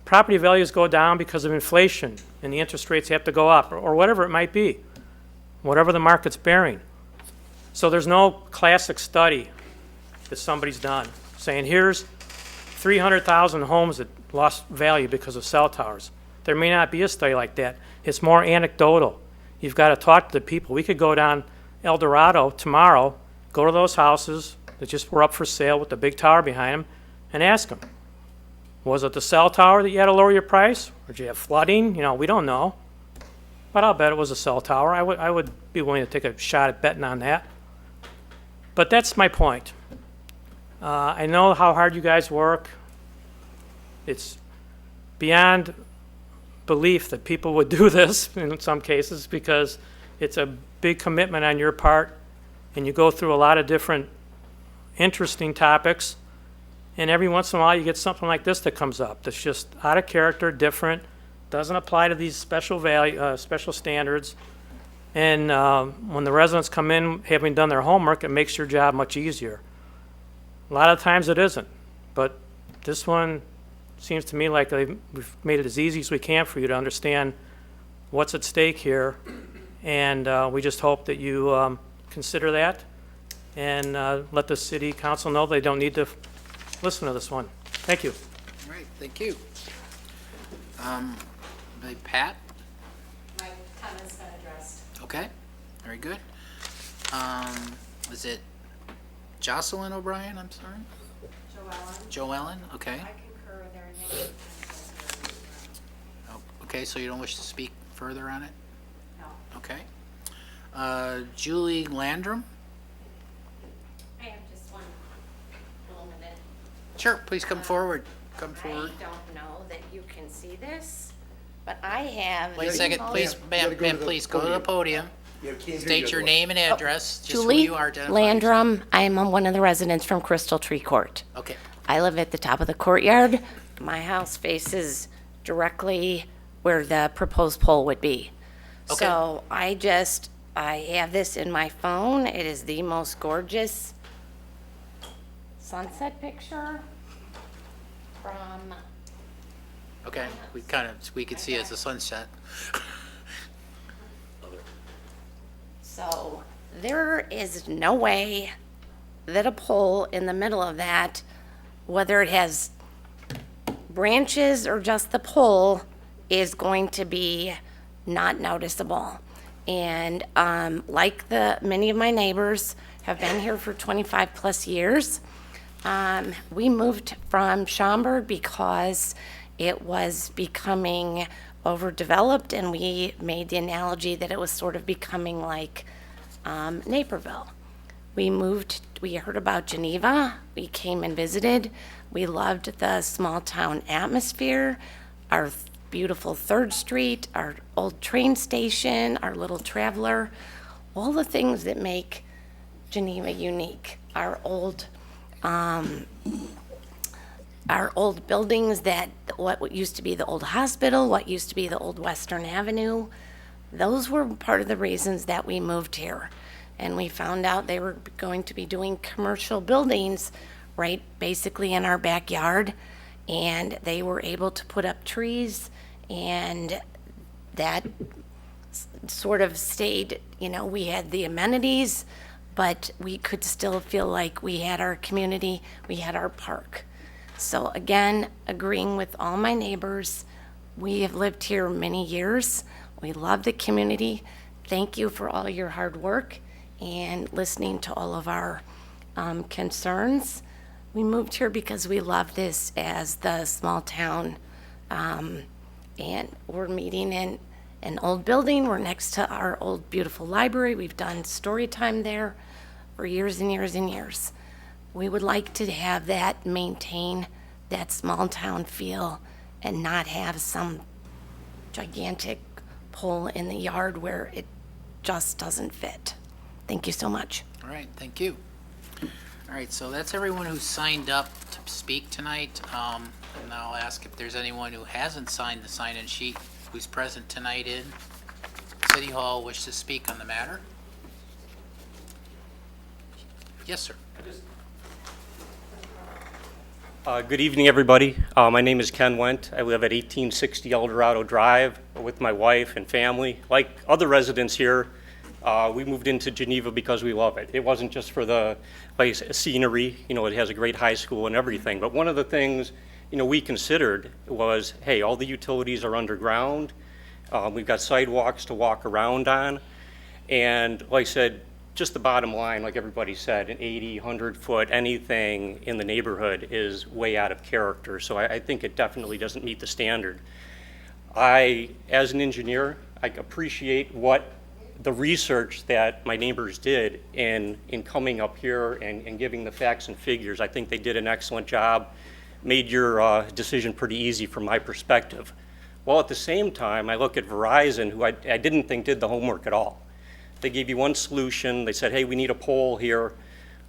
Property values go down because of inflation and the interest rates have to go up, or whatever it might be, whatever the market's bearing. So there's no classic study that somebody's done saying here's 300,000 homes that lost value because of cell towers. There may not be a study like that. It's more anecdotal. You've got to talk to the people. We could go down El Dorado tomorrow, go to those houses that just were up for sale with the big tower behind them, and ask them, was it the cell tower that you had to lower your price? Or did you have flooding? You know, we don't know. But I'll bet it was a cell tower. I would be willing to take a shot at betting on that. But that's my point. I know how hard you guys work. It's beyond belief that people would do this in some cases, because it's a big commitment on your part, and you go through a lot of different interesting topics, and every once in a while you get something like this that comes up that's just out of character, different, doesn't apply to these special standards. And when the residents come in having done their homework, it makes your job much easier. A lot of times it isn't, but this one seems to me like we've made it as easy as we can for you to understand what's at stake here, and we just hope that you consider that and let the city council know they don't need to listen to this one. Thank you. All right, thank you. Pat? My comments been addressed. Okay, very good. Is it Jocelyn O'Brien, I'm sorry? Joellen, okay. I concur with their name. Oh, okay, so you don't wish to speak further on it? No. Okay. Julie Landrum? I have just one little minute. Sure, please come forward. Come forward. I don't know that you can see this, but I have. Wait a second, please, ma'am, please go to the podium. State your name and address, just who Julie you are. Identify Landrum. I am one of the residents from Crystal Tree Court. Okay, I live at the top of the courtyard. My house faces directly where the proposed pole would be. Okay. So I have this in my phone. It is the most gorgeous sunset picture from, okay, we could see it's a sunset. so there is no way that a pole in the middle of that, whether it has branches or just the pole, is going to be not noticeable. And like many of my neighbors have been here for 25 plus years, we moved from Schaumburg because it was becoming overdeveloped, and we made the analogy that it was sort of becoming like Naperville. We heard about Geneva, we came and visited, we loved the small town atmosphere, our beautiful 3rd Street, our old train station, our little traveler, all the things that make Geneva unique. Our old buildings, that what used to be the old hospital, what used to be the old Western Avenue, those were part of the reasons that we moved here. And we found out they were going to be doing commercial buildings right basically in our backyard, and they were able to put up trees, and that sort of stayed, we had the amenities, but we could still feel like we had our community, we had our park. So again, agreeing with all my neighbors, we have lived here many years. We love the community. Thank you for all your hard work and listening to all of our concerns. We moved here because we love this as the small town, and we're meeting in an old building. We're next to our old beautiful library. We've done story time there for years and years and years. We would like to have that, maintain that small town feel and not have some gigantic pole in the yard where it just doesn't fit. Thank you so much. All right, thank you. All right, so that's everyone who signed up to speak tonight. And I'll ask if there's anyone who hasn't signed the sign-in sheet who's present tonight in City Hall wish to speak on the matter. Yes, sir. Good evening, everybody. My name is Ken Wendt. I live at 1860 Eldorado Drive with my wife and family. Like other residents here, we moved into Geneva because we love it. It wasn't just for the scenery. You know, it has a great high school and everything. But one of the things, you know, we considered was, hey, all the utilities are underground. We've got sidewalks to walk around on. And like I said, just the bottom line, like everybody said, an 80, 100-foot, anything in the neighborhood is way out of character. So I think it definitely doesn't meet the standard. As an engineer, I appreciate what the research that my neighbors did in coming up here and giving the facts and figures. I think they did an excellent job, made your decision pretty easy from my perspective. Well, at the same time, I look at Verizon, who I didn't think did the homework at all. They gave you one solution. They said, hey, we need a pole here.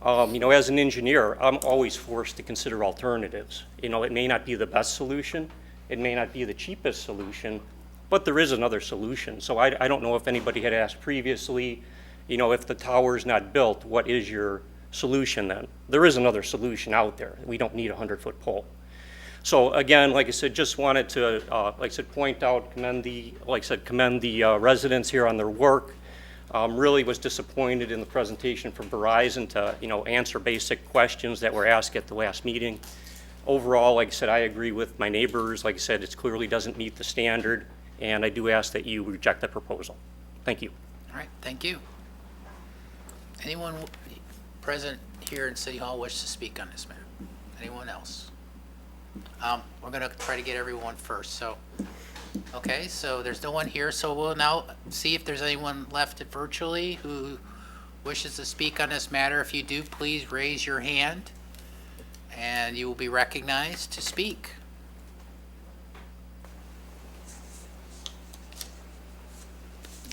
You know, as an engineer, I'm always forced to consider alternatives. You know, it may not be the best solution. It may not be the cheapest solution, but there is another solution. So I don't know if anybody had asked previously, you know, if the tower's not built, what is your solution then? There is another solution out there. We don't need a 100-foot pole. So again, like I said, just wanted to, like I said, point out, commend the residents here on their work. Really was disappointed in the presentation from Verizon to, you know, answer basic questions that were asked at the last meeting. Overall, like I said, I agree with my neighbors. Like I said, it clearly doesn't meet the standard, and I do ask that you reject the proposal. Thank you. All right, thank you. Anyone present here in City Hall wish to speak on this matter? Anyone else? We're going to try to get everyone first. So, okay, so there's no one here, so we'll now see if there's anyone left virtually who wishes to speak on this matter. If you do, please raise your hand, and you will be recognized to speak.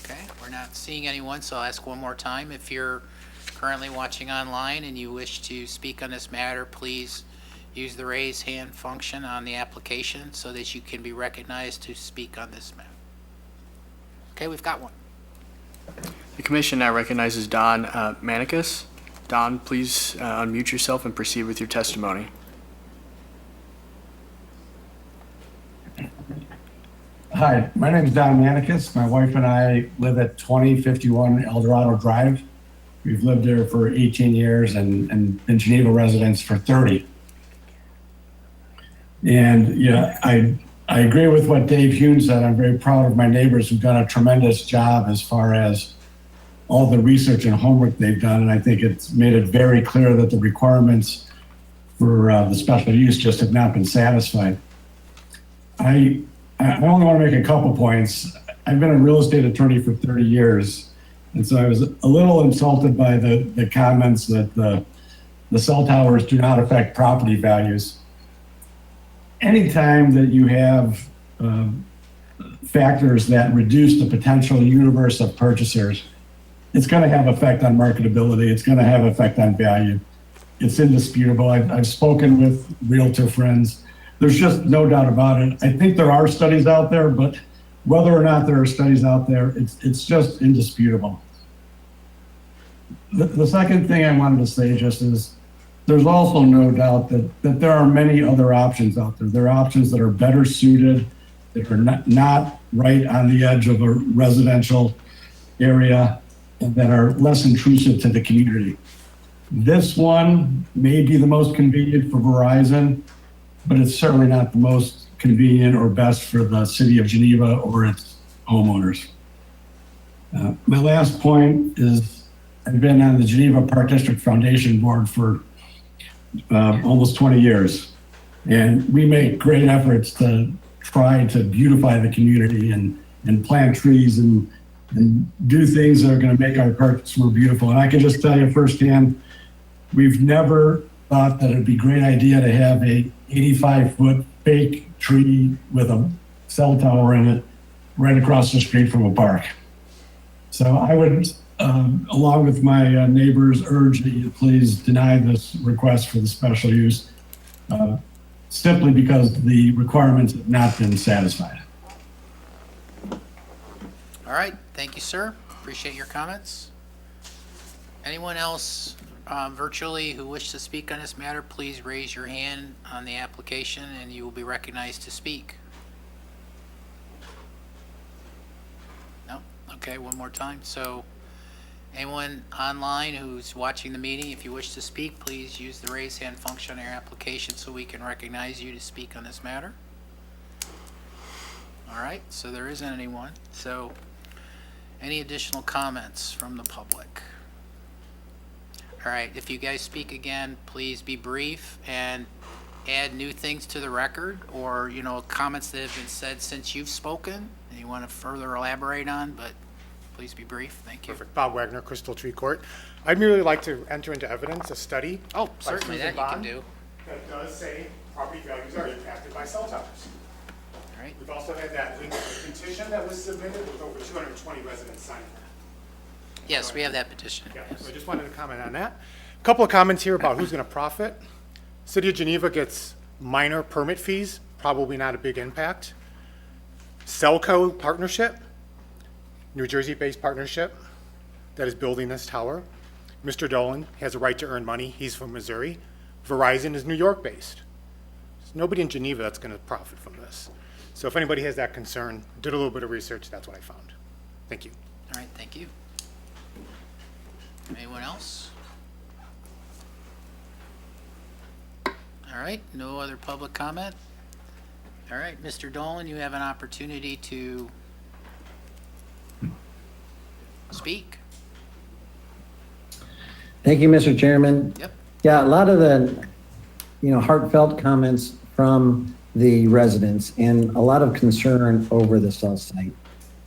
Okay, we're not seeing anyone, so I'll ask one more time. If you're currently watching online and you wish to speak on this matter, please use the raise hand function on the application so that you can be recognized to speak on this matter. Okay, we've got one. The commission now recognizes Don Manicus. Don, please unmute yourself and proceed with your testimony. Hi, my name is Don Manicus. My wife and I live at 2051 Eldorado Drive. We've lived there for 18 years and been Geneva residents for 30. And yeah, I agree with what Dave Hune said. I'm very proud of my neighbors who've done a tremendous job as far as all the research and homework they've done. And I think it's made it very clear that the requirements for the special use just have not been satisfied. I only want to make a couple points. I've been a real estate attorney for 30 years. And so I was a little insulted by the comments that the cell towers do not affect property values. Anytime that you have factors that reduce the potential universe of purchasers, it's going to have effect on marketability. It's going to have effect on value. It's indisputable. I've spoken with realtor friends. There's just no doubt about it. I think there are studies out there, but whether or not there are studies out there, it's just indisputable. The second thing I wanted to say just is, there's also no doubt that there are many other options out there. There are options that are better suited, that are not right on the edge of a residential area, and that are less intrusive to the community. This one may be the most convenient for Verizon, but it's certainly not the most convenient or best for the city of Geneva or its homeowners. My last point is, I've been on the Geneva Park District Foundation Board for almost 20 years. And we make great efforts to try to beautify the community and plant trees and do things that are going to make our parks more beautiful. And I can just tell you firsthand, we've never thought that it'd be a great idea to have a 85-foot fake tree with a cell tower in it right across the street from a park. So I would, along with my neighbors, urge that you please deny this request for the special use, simply because the requirements have not been satisfied. All right, thank you, sir. Appreciate your comments. Anyone else virtually who wish to speak on this matter, please raise your hand on the application and you will be recognized to speak. No? Okay, one more time. So anyone online who's watching the meeting, if you wish to speak, please use the raise hand function on your application so we can recognize you to speak on this matter. All right, so there isn't anyone. So any additional comments from the public? All right, if you guys speak again, please be brief and add new things to the record or, you know, comments that have been said since you've spoken and you want to further elaborate on, but please be brief. Thank you. Perfect. Bob Wagner, Crystal Tree Court. I'd merely like to enter into evidence a study. Oh, certainly that you can do. That does say property values are impacted by cell towers. All right. We've also had that linked to the petition that was submitted with over 220 residents signing that. Yes, we have that petition. Yeah, Yes. so I just wanted to comment on that. A couple of comments here about who's going to profit. City of Geneva gets minor permit fees, probably not a big impact. Cellco partnership, New Jersey-based partnership that is building this tower. Mr. Dolan has a right to earn money. He's from Missouri. Verizon is New York-based. There's nobody in Geneva that's going to profit from this. So if anybody has that concern, did a little bit of research, that's what I found. Thank you. All right, thank you. Anyone else? All right, no other public comment? All right, Mr. Dolan, you have an opportunity to speak. Thank you, Mr. Chairman. Yep. Yeah, a lot of the, heartfelt comments from the residents and a lot of concern over the cell site.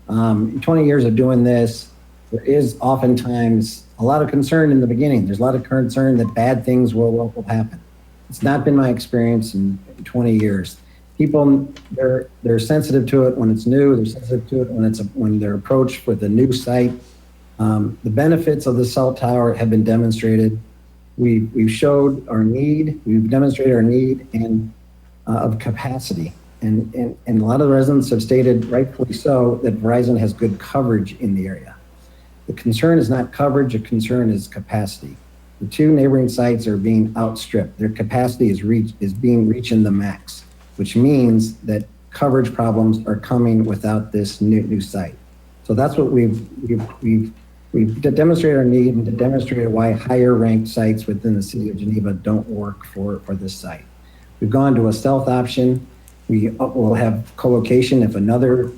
20 years of doing this, there is oftentimes a lot of concern in the beginning. There's a lot of concern that bad things will happen. It's not been my experience in 20 years. People, they're sensitive to it when it's new. They're sensitive to it when they're approached with a new site. The benefits of the cell tower have been demonstrated. We've showed our need. We've demonstrated our need and of capacity. And a lot of the residents have stated, rightfully so, that Verizon has good coverage in the area. The concern is not coverage, the concern is capacity. The two neighboring sites are being outstripped. Their capacity is reaching the max, which means that coverage problems are coming without this new site. So that's what we've demonstrated our need and demonstrated why higher ranked sites within the city of Geneva don't work for this site. We've gone to a stealth option. We will have co-location if another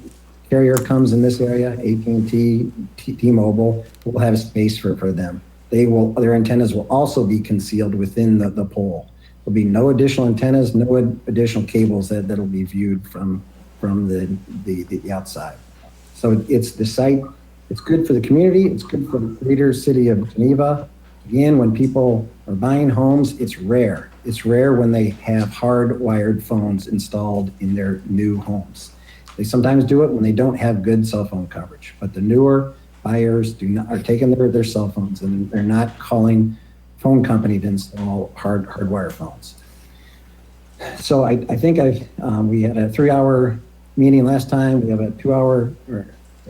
carrier comes in this area, AT&T, T-Mobile, we'll have space for them. Their antennas will also be concealed within the pole. There'll be no additional antennas, no additional cables that'll be viewed from the outside. So it's the site, it's good for the community, it's good for the greater city of Geneva. Again, when people are buying homes, it's rare. It's rare when they have hardwired phones installed in their new homes. They sometimes do it when they don't have good cell phone coverage, but the newer buyers are taking their cell phones and they're not calling phone company to install hardwire phones. So I think we had a 3-hour meeting last time. We have a 2-hour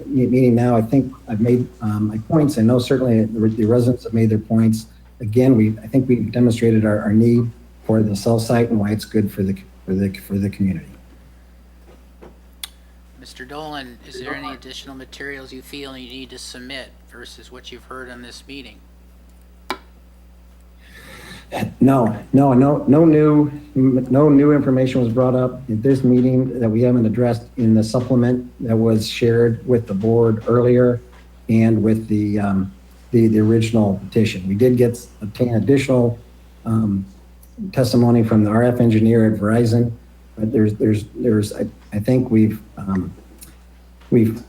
meeting now. I think I've made my points. I know certainly the residents have made their points. Again, I think we've demonstrated our need for the cell site and why it's good for the community. Mr. Dolan, is there any additional materials you feel you need to submit versus what you've heard on this meeting? No new information was brought up at this meeting that we haven't addressed in the supplement that was shared with the board earlier and with the the original petition. We did obtain additional testimony from the RF engineer at Verizon, but I think we've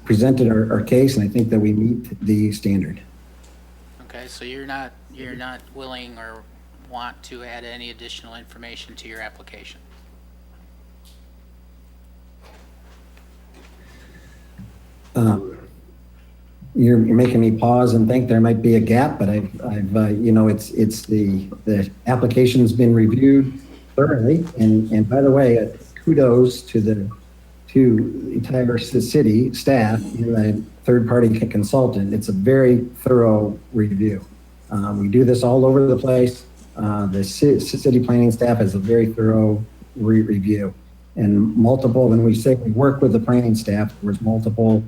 presented our case, and I think that we meet the standard. Okay, so you're not willing or want to add any additional information to your application? You're making me pause and think there might be a gap, but I've it's the application's been reviewed thoroughly, and by the way, kudos to the entire city staff and the third-party consultant. It's a very thorough review. We do this all over the place. The city planning staff has a very thorough review, and when we say we work with the planning staff, there's multiple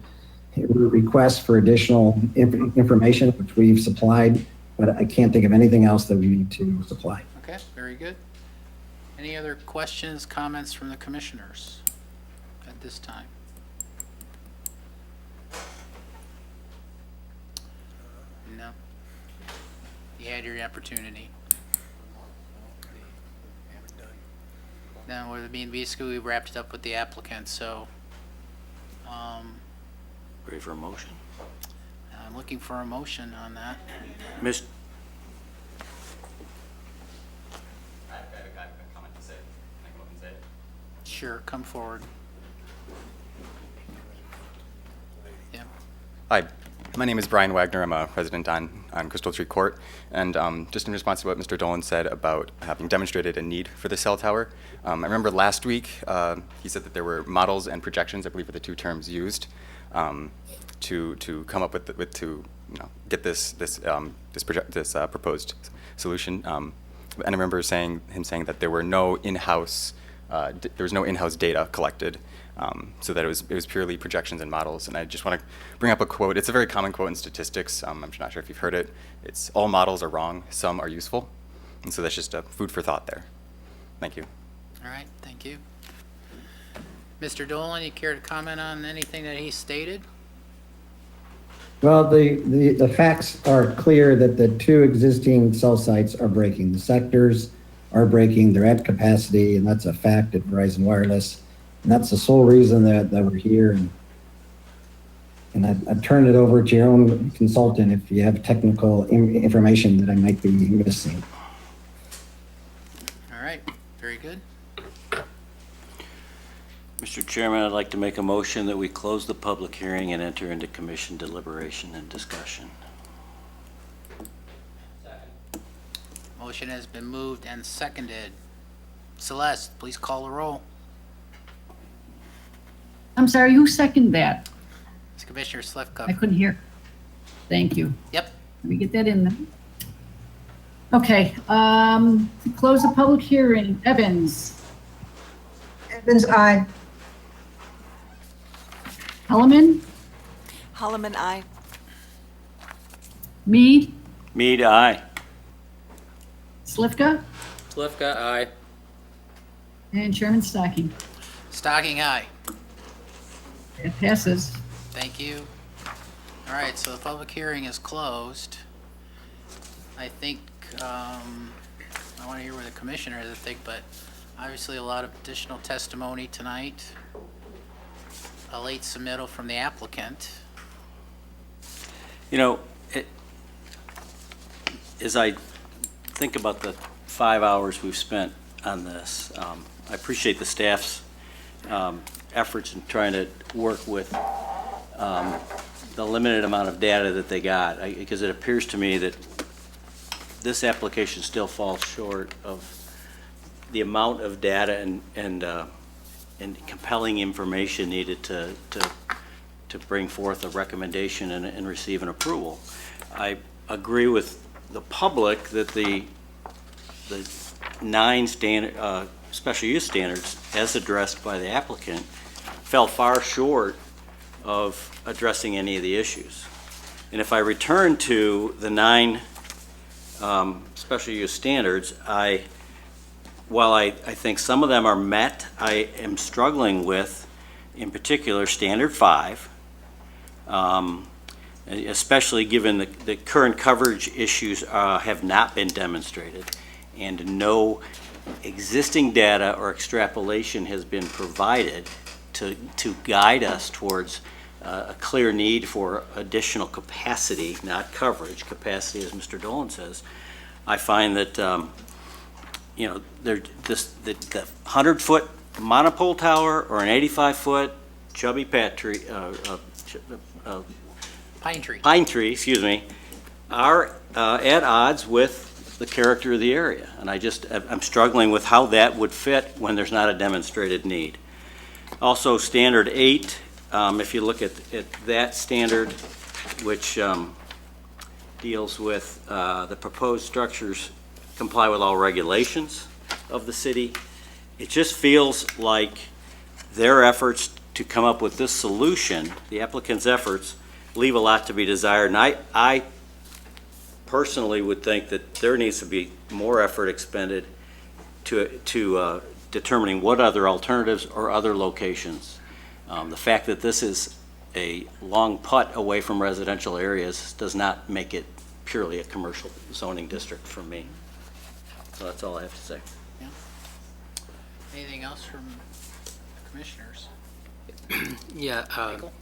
requests for additional information, which we've supplied, but I can't think of anything else that we need to supply. Okay, very good. Any other questions, comments from the commissioners at this time? No? You had your opportunity. Now, with the B&B school, we wrapped it up with the applicant, so Ready for a motion? I'm looking for a motion on that. Miss, Sure, come forward. Yeah. Hi, my name is Brian Wagner. I'm a resident on Crystal Tree Court. And just in response to what Mr. Dolan said about having demonstrated a need for the cell tower, I remember last week he said that there were models and projections, I believe are the two terms used, to come up with get this proposed solution. And I remember him saying that there were no in-house data collected, so that it was purely projections and models. And I just want to bring up a quote. It's a very common quote in statistics. I'm not sure if you've heard it. It's all models are wrong, some are useful. And so that's just a food for thought there. Thank you. All right, thank you. Mr. Dolan, you care to comment on anything that he stated? Well, the facts are clear that the two existing cell sites are breaking. The sectors are breaking, they're at capacity, and that's a fact at Verizon Wireless. And that's the sole reason that we're here. And I'd turn it over to your own consultant if you have technical information that I might be missing. All right, very good. Mr. Chairman, I'd like to make a motion that we close the public hearing and enter into commission deliberation and discussion. Motion has been moved and seconded. Celeste, please call the roll. I'm sorry, who seconded that? It's Commissioner I Slivka. couldn't hear. Thank you. Yep. Let me get that in there. Okay, to close the public hearing, Evans, Evans, aye. Holloman, Holloman, aye. Mead, Mead, aye. Slivka, Slivka, aye. and Chairman Stocking. Stocking, aye. It passes. Thank you. All right, so the public hearing is closed. I think, I want to hear what the commissioners think, but obviously a lot of additional testimony tonight. A late submittal from the applicant. You know, as I think about the 5 hours we've spent on this, I appreciate the staff's efforts in trying to work with the limited amount of data that they got, because it appears to me that this application still falls short of the amount of data and compelling information needed to bring forth a recommendation and receive an approval. I agree with the public that the 9 special use standards, as addressed by the applicant, fell far short of addressing any of the issues. And if I return to the 9 special use standards, while I think some of them are met, I am struggling with, in particular, Standard 5. And especially given the current coverage issues have not been demonstrated, and no existing data or extrapolation has been provided to guide us towards a clear need for additional capacity, not coverage, capacity, as Mr. Dolan says. I find that, the 100-foot monopole tower or an 85-foot chubby pine tree, are at odds with the character of the area. And I'm struggling with how that would fit when there's not a demonstrated need. Also, standard 8, if you look at that standard, which deals with the proposed structures comply with all regulations of the city, it just feels like their efforts to come up with this solution, the applicant's efforts, leave a lot to be desired. And I personally would think that there needs to be more effort expended to determining what other alternatives or other locations. The fact that this is a long putt away from residential areas does not make it purely a commercial zoning district for me. So that's all I have to say. Yeah. Anything else from the commissioners? Yeah, Michael?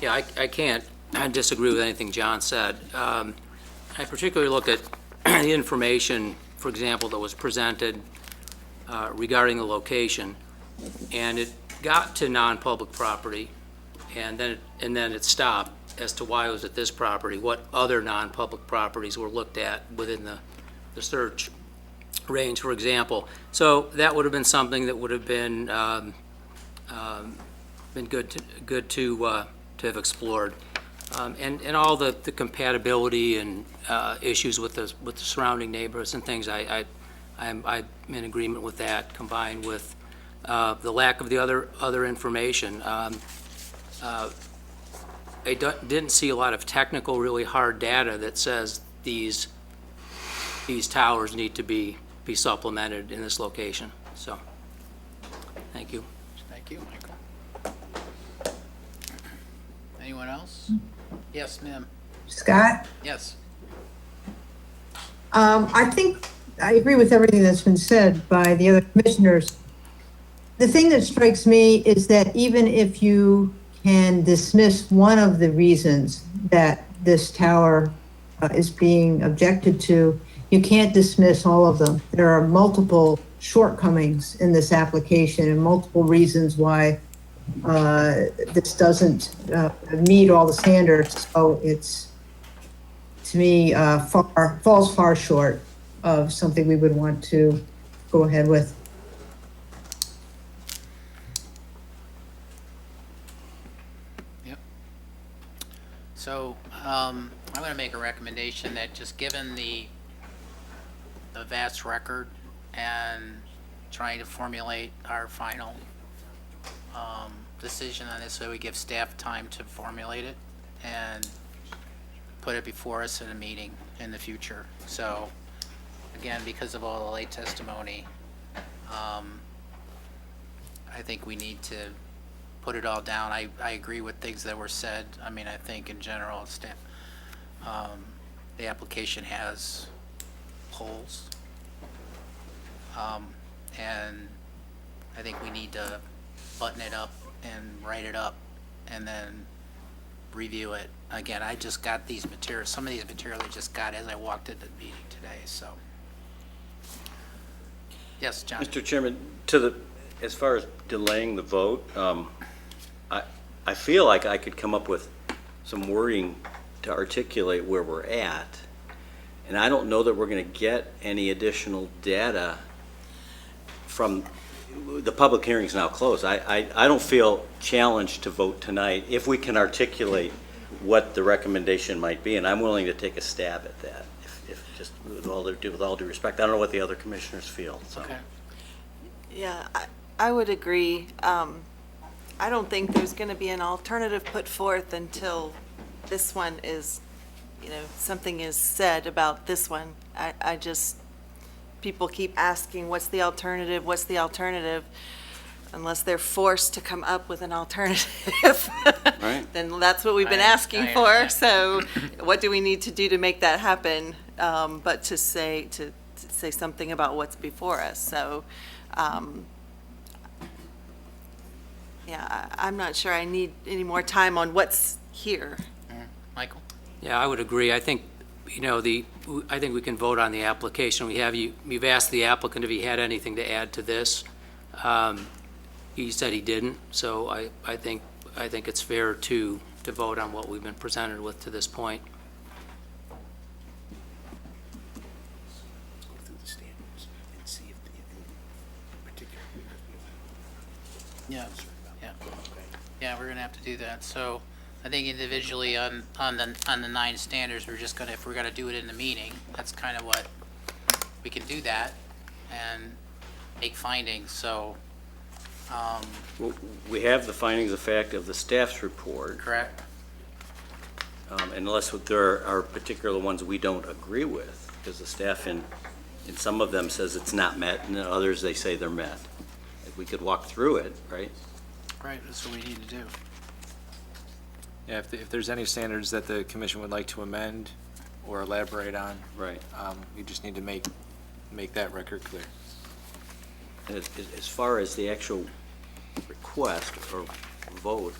yeah, I can't disagree with anything John said. I particularly look at the information, for example, that was presented regarding the location, and it got to non-public property, and then it stopped as to why it was at this property, what other non-public properties were looked at within the search range, for example. So that would have been something that would have been good to have explored, and all the compatibility and issues with the surrounding neighborhoods and things. I'm in agreement with that, combined with the lack of the other information. I didn't see a lot of technical, really hard data that says these towers need to be supplemented in this location. So, thank you. Thank you, Michael. Anyone else? Yes, ma'am. Scott? Yes. I think I agree with everything that's been said by the other commissioners. The thing that strikes me is that even if you can dismiss one of the reasons that this tower is being objected to, you can't dismiss all of them. There are multiple shortcomings in this application and multiple reasons why this doesn't meet all the standards. So it's, to me, falls far short of something we would want to go ahead with. So I'm going to make a recommendation that, just given the vast record and trying to formulate our final decision on this, so we give staff time to formulate it and put it before us in a meeting in the future. So again, because of all the late testimony, I think we need to put it all down. I agree with things that were said. I mean, I think in general, the application has holes. And I think we need to button it up and write it up and then review it. Again, I just got these materials, some of these materials I just got as I walked into the meeting today, so. Yes, John? Mr. Chairman, as far as delaying the vote, I feel like I could come up with some wording to articulate where we're at, and I don't know that we're going to get any additional data from the public hearing's now closed. I don't feel challenged to vote tonight if we can articulate what the recommendation might be, and I'm willing to take a stab at that. If just with all due respect, I don't know what the other commissioners feel. So. Okay. Yeah, I would agree. I don't think there's going to be an alternative put forth until this one is, something is said about this one. People keep asking, what's the alternative? What's the alternative? unless they're forced to come up with an alternative. Right. Then that's what we've been I asking for, understand. so what do we need to do to make that happen? But to say something about what's before us, so, yeah, I'm not sure I need any more time on what's here. Michael? Yeah, I would agree. I think, I think we can vote on the application. We've asked the applicant if he had anything to add to this. He said he didn't, so I think it's fair to vote on what we've been presented with to this point. Yeah, yeah. Yeah, we're gonna have to do that. So I think individually on the 9 standards, we're just gonna, if we're gonna do it in the meeting, that's kind of what, we can do that and make findings, so, Well, we have the findings of fact of the staff's report, correct? unless there are particular ones we don't agree with, because the staff in some of them says it's not met, and in others they say they're met. If we could walk through it, right? Right, that's what we need to do. Yeah, if there's any standards that the commission would like to amend or elaborate on, Right. you just need to make that record clear. And as far as the actual request or vote,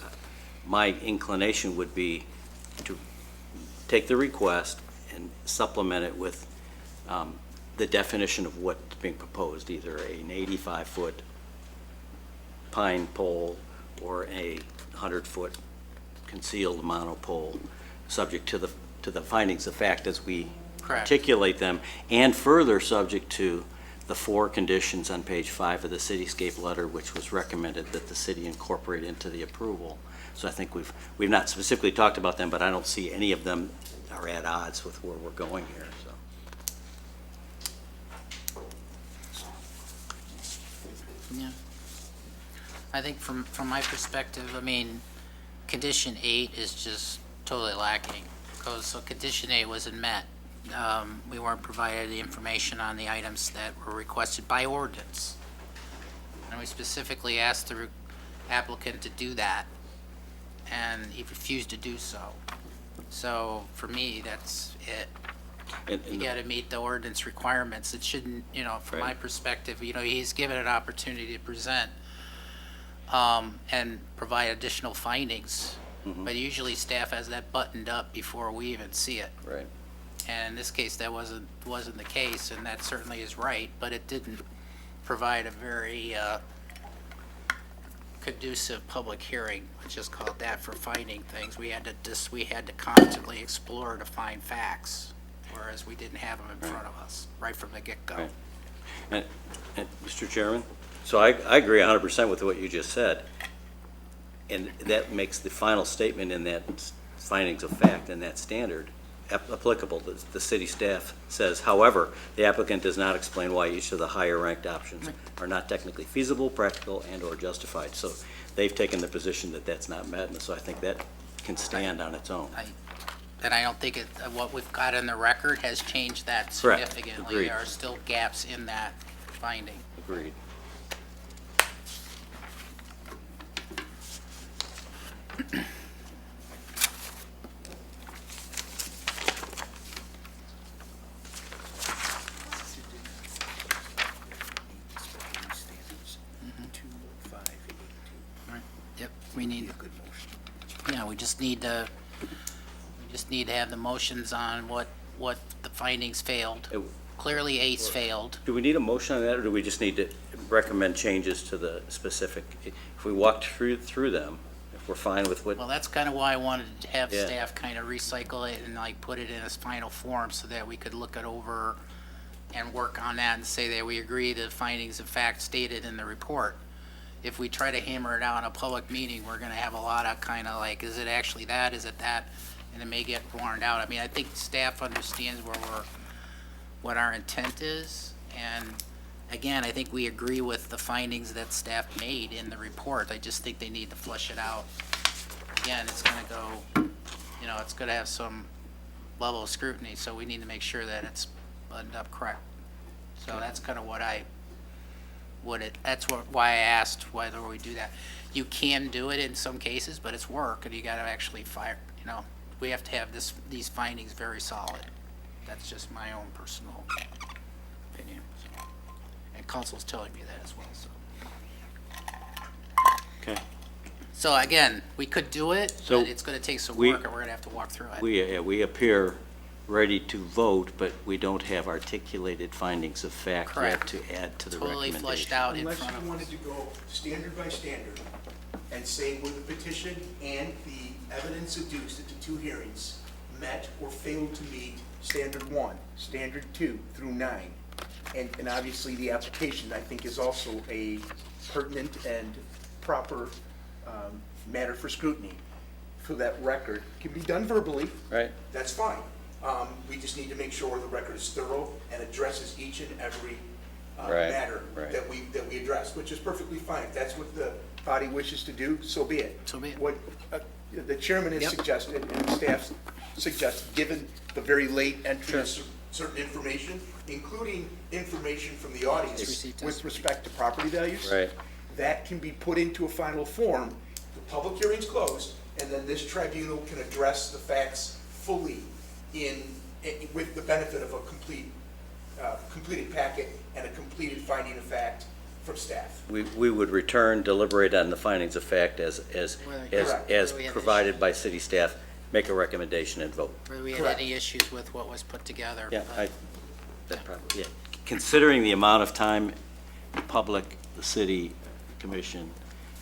my inclination would be to take the request and supplement it with the definition of what's being proposed, either an 85-foot pine pole or a 100-foot concealed monopole, subject to the findings of fact as we Correct. articulate them, and further subject to the 4 conditions on page 5 of the cityscape letter, which was recommended that the city incorporate into the approval. So I think we've not specifically talked about them, but I don't see any of them are at odds with where we're going here, so. Yeah. I think from my perspective, I mean, condition 8 is just totally lacking, because, so condition 8 wasn't met. We weren't provided the information on the items that were requested by ordinance. And we specifically asked the applicant to do that, and he refused to do so. So for me, that's it. You gotta meet the ordinance requirements. It shouldn't, from my Right. perspective, he's given an opportunity to present and provide additional findings. But usually staff has that buttoned up before we even see it. Right. And in this case, that wasn't the case, and that certainly is right, but it didn't provide a very conducive public hearing, let's just call it that, for finding things. We had to constantly explore to find facts, whereas we didn't have them in front of us right from the get-go. Right. And Mr. Chairman, so I agree 100% with what you just said, and that makes the final statement in that findings of fact and that standard applicable. The city staff says, however, the applicant does not explain why each of the higher ranked options are not technically feasible, practical, and or justified. So they've taken the position that that's not met, and so I think that can stand on its own. And I don't think what we've got in the record has changed that Correct. significantly. Agreed. There are still gaps in that finding. Agreed. Yep, we need, yeah, we just need to have the motions on what the findings failed. Clearly, ACE failed. Do we need a motion on that, or do we just need to recommend changes to the specific? If we walked through them, if we're fine with what, Well, that's kind of why I wanted to have Yeah. staff kind of recycle it and like put it in its final form so that we could look it over and work on that and say that we agree the findings of fact stated in the report. If we try to hammer it out in a public meeting, we're gonna have a lot of kind of like, is it actually that, is it that? And it may get worn out. I mean, I think staff understands what our intent is. And again, I think we agree with the findings that staff made in the report. I just think they need to flush it out. Again, it's gonna go, it's gonna have some level of scrutiny, so we need to make sure that it's buttoned up correct. So that's kind of what why I asked whether we do that. You can do it in some cases, but it's work, and you gotta actually we have to have these findings very solid. That's just my own personal opinion. So. And council's telling me that as well, so. Okay. So again, we could do it, So but it's gonna take some we- work, and we're gonna have to walk through it. We appear ready to vote, but we don't have articulated findings of fact yet Correct. to add to the Totally recommendation. fleshed out in Unless front you of us. wanted to go standard by standard and say where the petition and the evidence adduced at the two hearings met or failed to meet standard 1, standard 2 through 9. And obviously the application, I think, is also a pertinent and proper matter for scrutiny. For that record, can be done verbally. Right. That's fine. We just need to make sure the record is thorough and addresses each and every Right, matter right. that we address, which is perfectly fine. If that's what the body wishes to do, so be it. So be it. What the chairman has Yep. suggested and staff suggested, given the very late entry of certain information, including information from the audience Received with testimony. respect to property values. Right. That can be put into a final form. The public hearing's closed, and then this tribunal can address the facts fully with the benefit of a completed packet and a completed finding of fact from staff. We would return, deliberate on the findings of fact as Correct. provided by city staff, make a recommendation and vote. Whether we had Correct. any issues with what was put together. Yeah, but- that probably, yeah. Considering the amount of time the public, the city commission,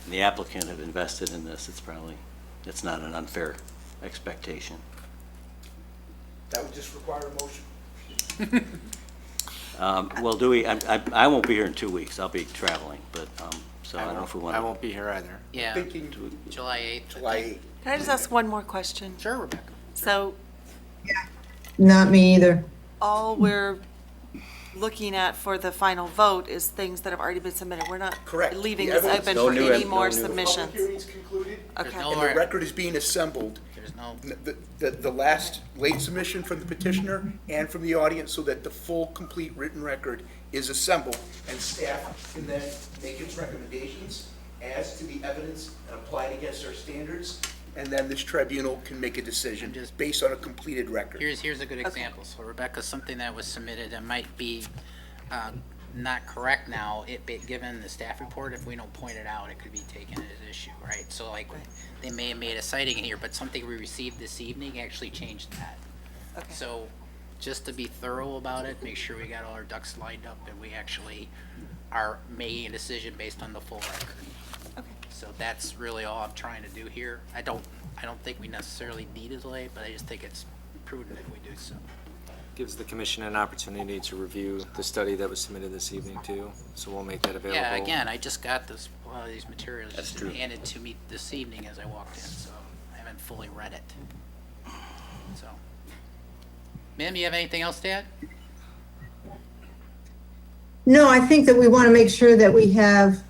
and the applicant have invested in this, it's not an unfair expectation. That would just require a motion. Well, I won't be here in 2 weeks. I'll be traveling, but, so I don't know if we want I to. won't be here either. Yeah, Thinking July 8th. I July think. 8th. Can I just ask one more question? Sure, Rebecca. So Not me either. all we're looking at for the final vote is things that have already been submitted. We're not Correct. leaving The this evidence- open No for new any ev- more no new- Public submissions. hearing's concluded, Okay. no- and the record is being assembled. There's no, The last late submission from the petitioner and from the audience, so that the full, complete written record is assembled, and staff can then make its recommendations as to the evidence and apply it against our standards, and then this tribunal can make a decision Just- based on a completed record. here's a good example. So Rebecca, something that was submitted that might be not correct now, given the staff report, if we don't point it out, it could be taken as issue, right? So like, they may have made a citing here, but something we received this evening actually changed that. Okay. So just to be thorough about it, make sure we got all our ducks lined up and we actually are making a decision based on the full record. Okay. So that's really all I'm trying to do here. I don't think we necessarily need a delay, but I just think it's prudent if we do so. Gives the commission an opportunity to review the study that was submitted this evening too, so we'll make that available. Yeah, again, I just got these materials That's just true. handed to me this evening as I walked in, so I haven't fully read it. So, ma'am, you have anything else to add? No, I think that we want to make sure that we have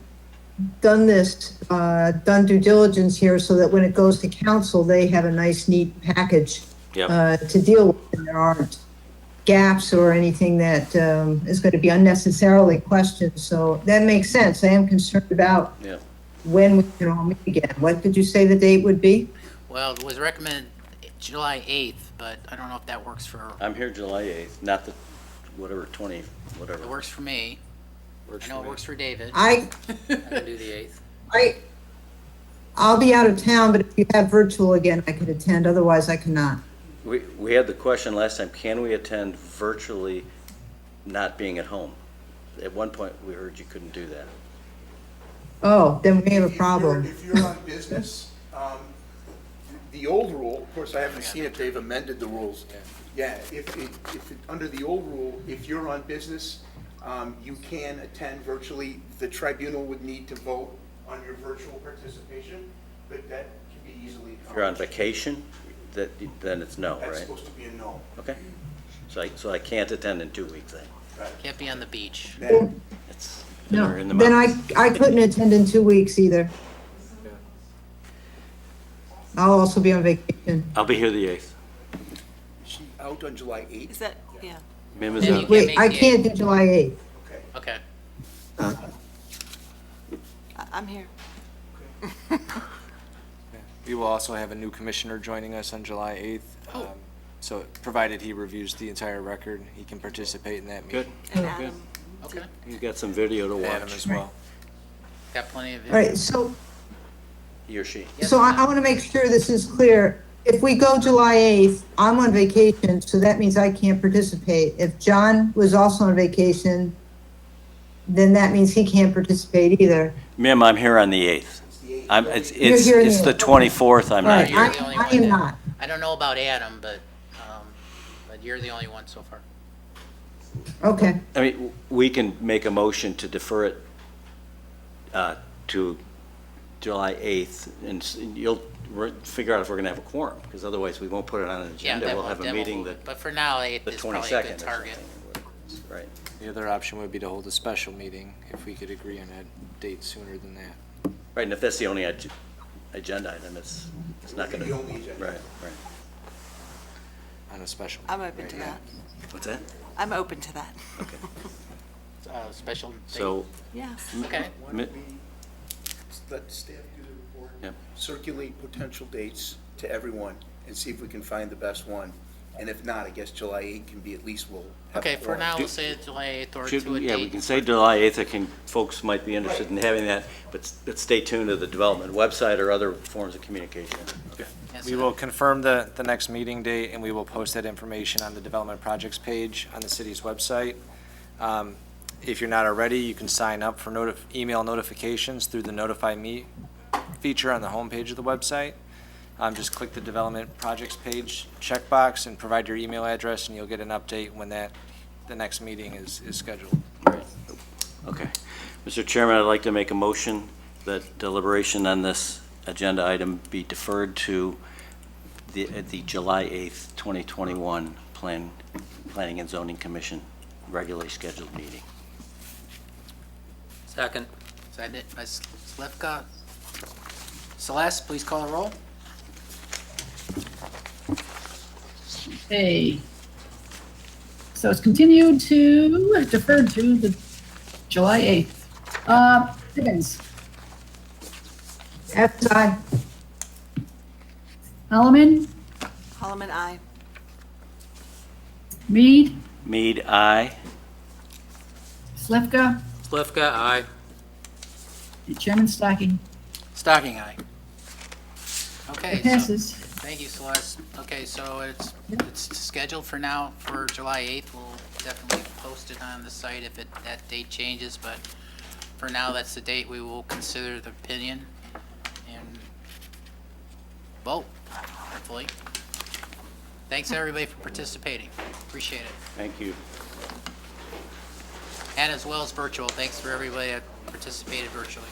done done due diligence here so that when it goes to council, they have a nice, neat package Yep. to deal with. And there aren't gaps or anything that is going to be unnecessarily questioned. So that makes sense. I am concerned about Yeah. when we can all meet again. What did you say the date would be? Well, it was recommended July 8th, but I don't know if that works for, I'm here July 8th, not the, whatever, it whatever. works for me. I know it works for David. I can do the 8th. I'll be out of town, but if you have virtual again, I could attend. Otherwise, I cannot. We had the question last time, can we attend virtually not being at home? At one point, we heard you couldn't do that. Oh, then we have a problem. If you're on business, the old rule, of course, I haven't seen if they've amended the rules. Yeah, under the old rule, if you're on business, you can attend virtually. The tribunal would need to vote on your virtual participation, but that can be easily accomplished. If you're on vacation, then it's no, That's right? supposed to be a no. Okay. So I can't attend in 2 weeks then. Can't be on the beach. Then It's, No, we're in the then mountains. I couldn't attend in 2 weeks either. I'll also be on vacation. I'll be here the 8th. is she out on July 8th? Is that, yeah. Mim is Then out. you Wait, make I the can't do July 8th. Okay. Okay. I'm here. We will also have a new commissioner joining us on July 8th. So provided he reviews the entire record, he can participate in that meeting. Good. And Adam. Okay, He's got some video to Adam watch, as well. got plenty of. All right, so he or she. So I want to make sure this is clear. If we go July 8th, I'm on vacation, so that means I can't participate. If John was also on vacation, then that means he can't participate either. Ma'am, I'm here on the 8th. You're here on It's the the 8th. 24th, I'm All not right, here. You're the only I one am that- not. I don't know about Adam, but you're the only one so far. Okay. I mean, we can make a motion to defer it to July 8th, and you'll figure out if we're going to have a quorum, because otherwise we won't put it on an Yeah, agenda. then We'll have a then meeting move the it. But for now, the 8th is probably a 22nd good or target. something. Right. The other option would be to hold a special meeting if we could agree on a date sooner than that. Right, and if that's the only agenda item, it's not going to. The only agenda. Right. On a special. I'm meeting, open to right? that. What's that? I'm open to that. Okay. Special. date. So, Yes. Okay. Why don't we let staff do the report? Yep. Circulate potential dates to everyone and see if we can find the best one. And if not, I guess July 8th can be, at least we'll have a Okay, for quorum. now, we'll say it's July 8th or should, to a yeah, we date. can say July 8th, folks might be interested in having that, but stay tuned to the development website or other forms of communication. Okay. Yes, We sir. will confirm the next meeting date, and we will post that information on the development projects page on the city's website. If you're not already, you can sign up for email notifications through the Notify Me feature on the homepage of the website. Just click the development projects page checkbox and provide your email address, and you'll get an update when the next meeting is scheduled. Okay. Mr. Chairman, I'd like to make a motion that deliberation on this agenda item be deferred to the July 8th, 2021 Planning and Zoning Commission regularly scheduled meeting. Second. Seconded by Slivka. Celeste, please call the roll. Okay. So it's continued to, deferred to the July 8th. Higgins, Aye. Holloman, Holloman, aye. Mead, Mead, aye. Slivka, Slivka, aye. and Chairman Stocking. Stocking, aye. Okay, It so, passes. thank you, Celeste. Okay, so it's scheduled for now for July 8th. We'll definitely post it on the site if that date changes, but for now, that's the date we will consider the opinion and vote, hopefully. Thanks, everybody, for participating. Appreciate it. Thank you. And as well as virtual, thanks for everybody that participated virtually.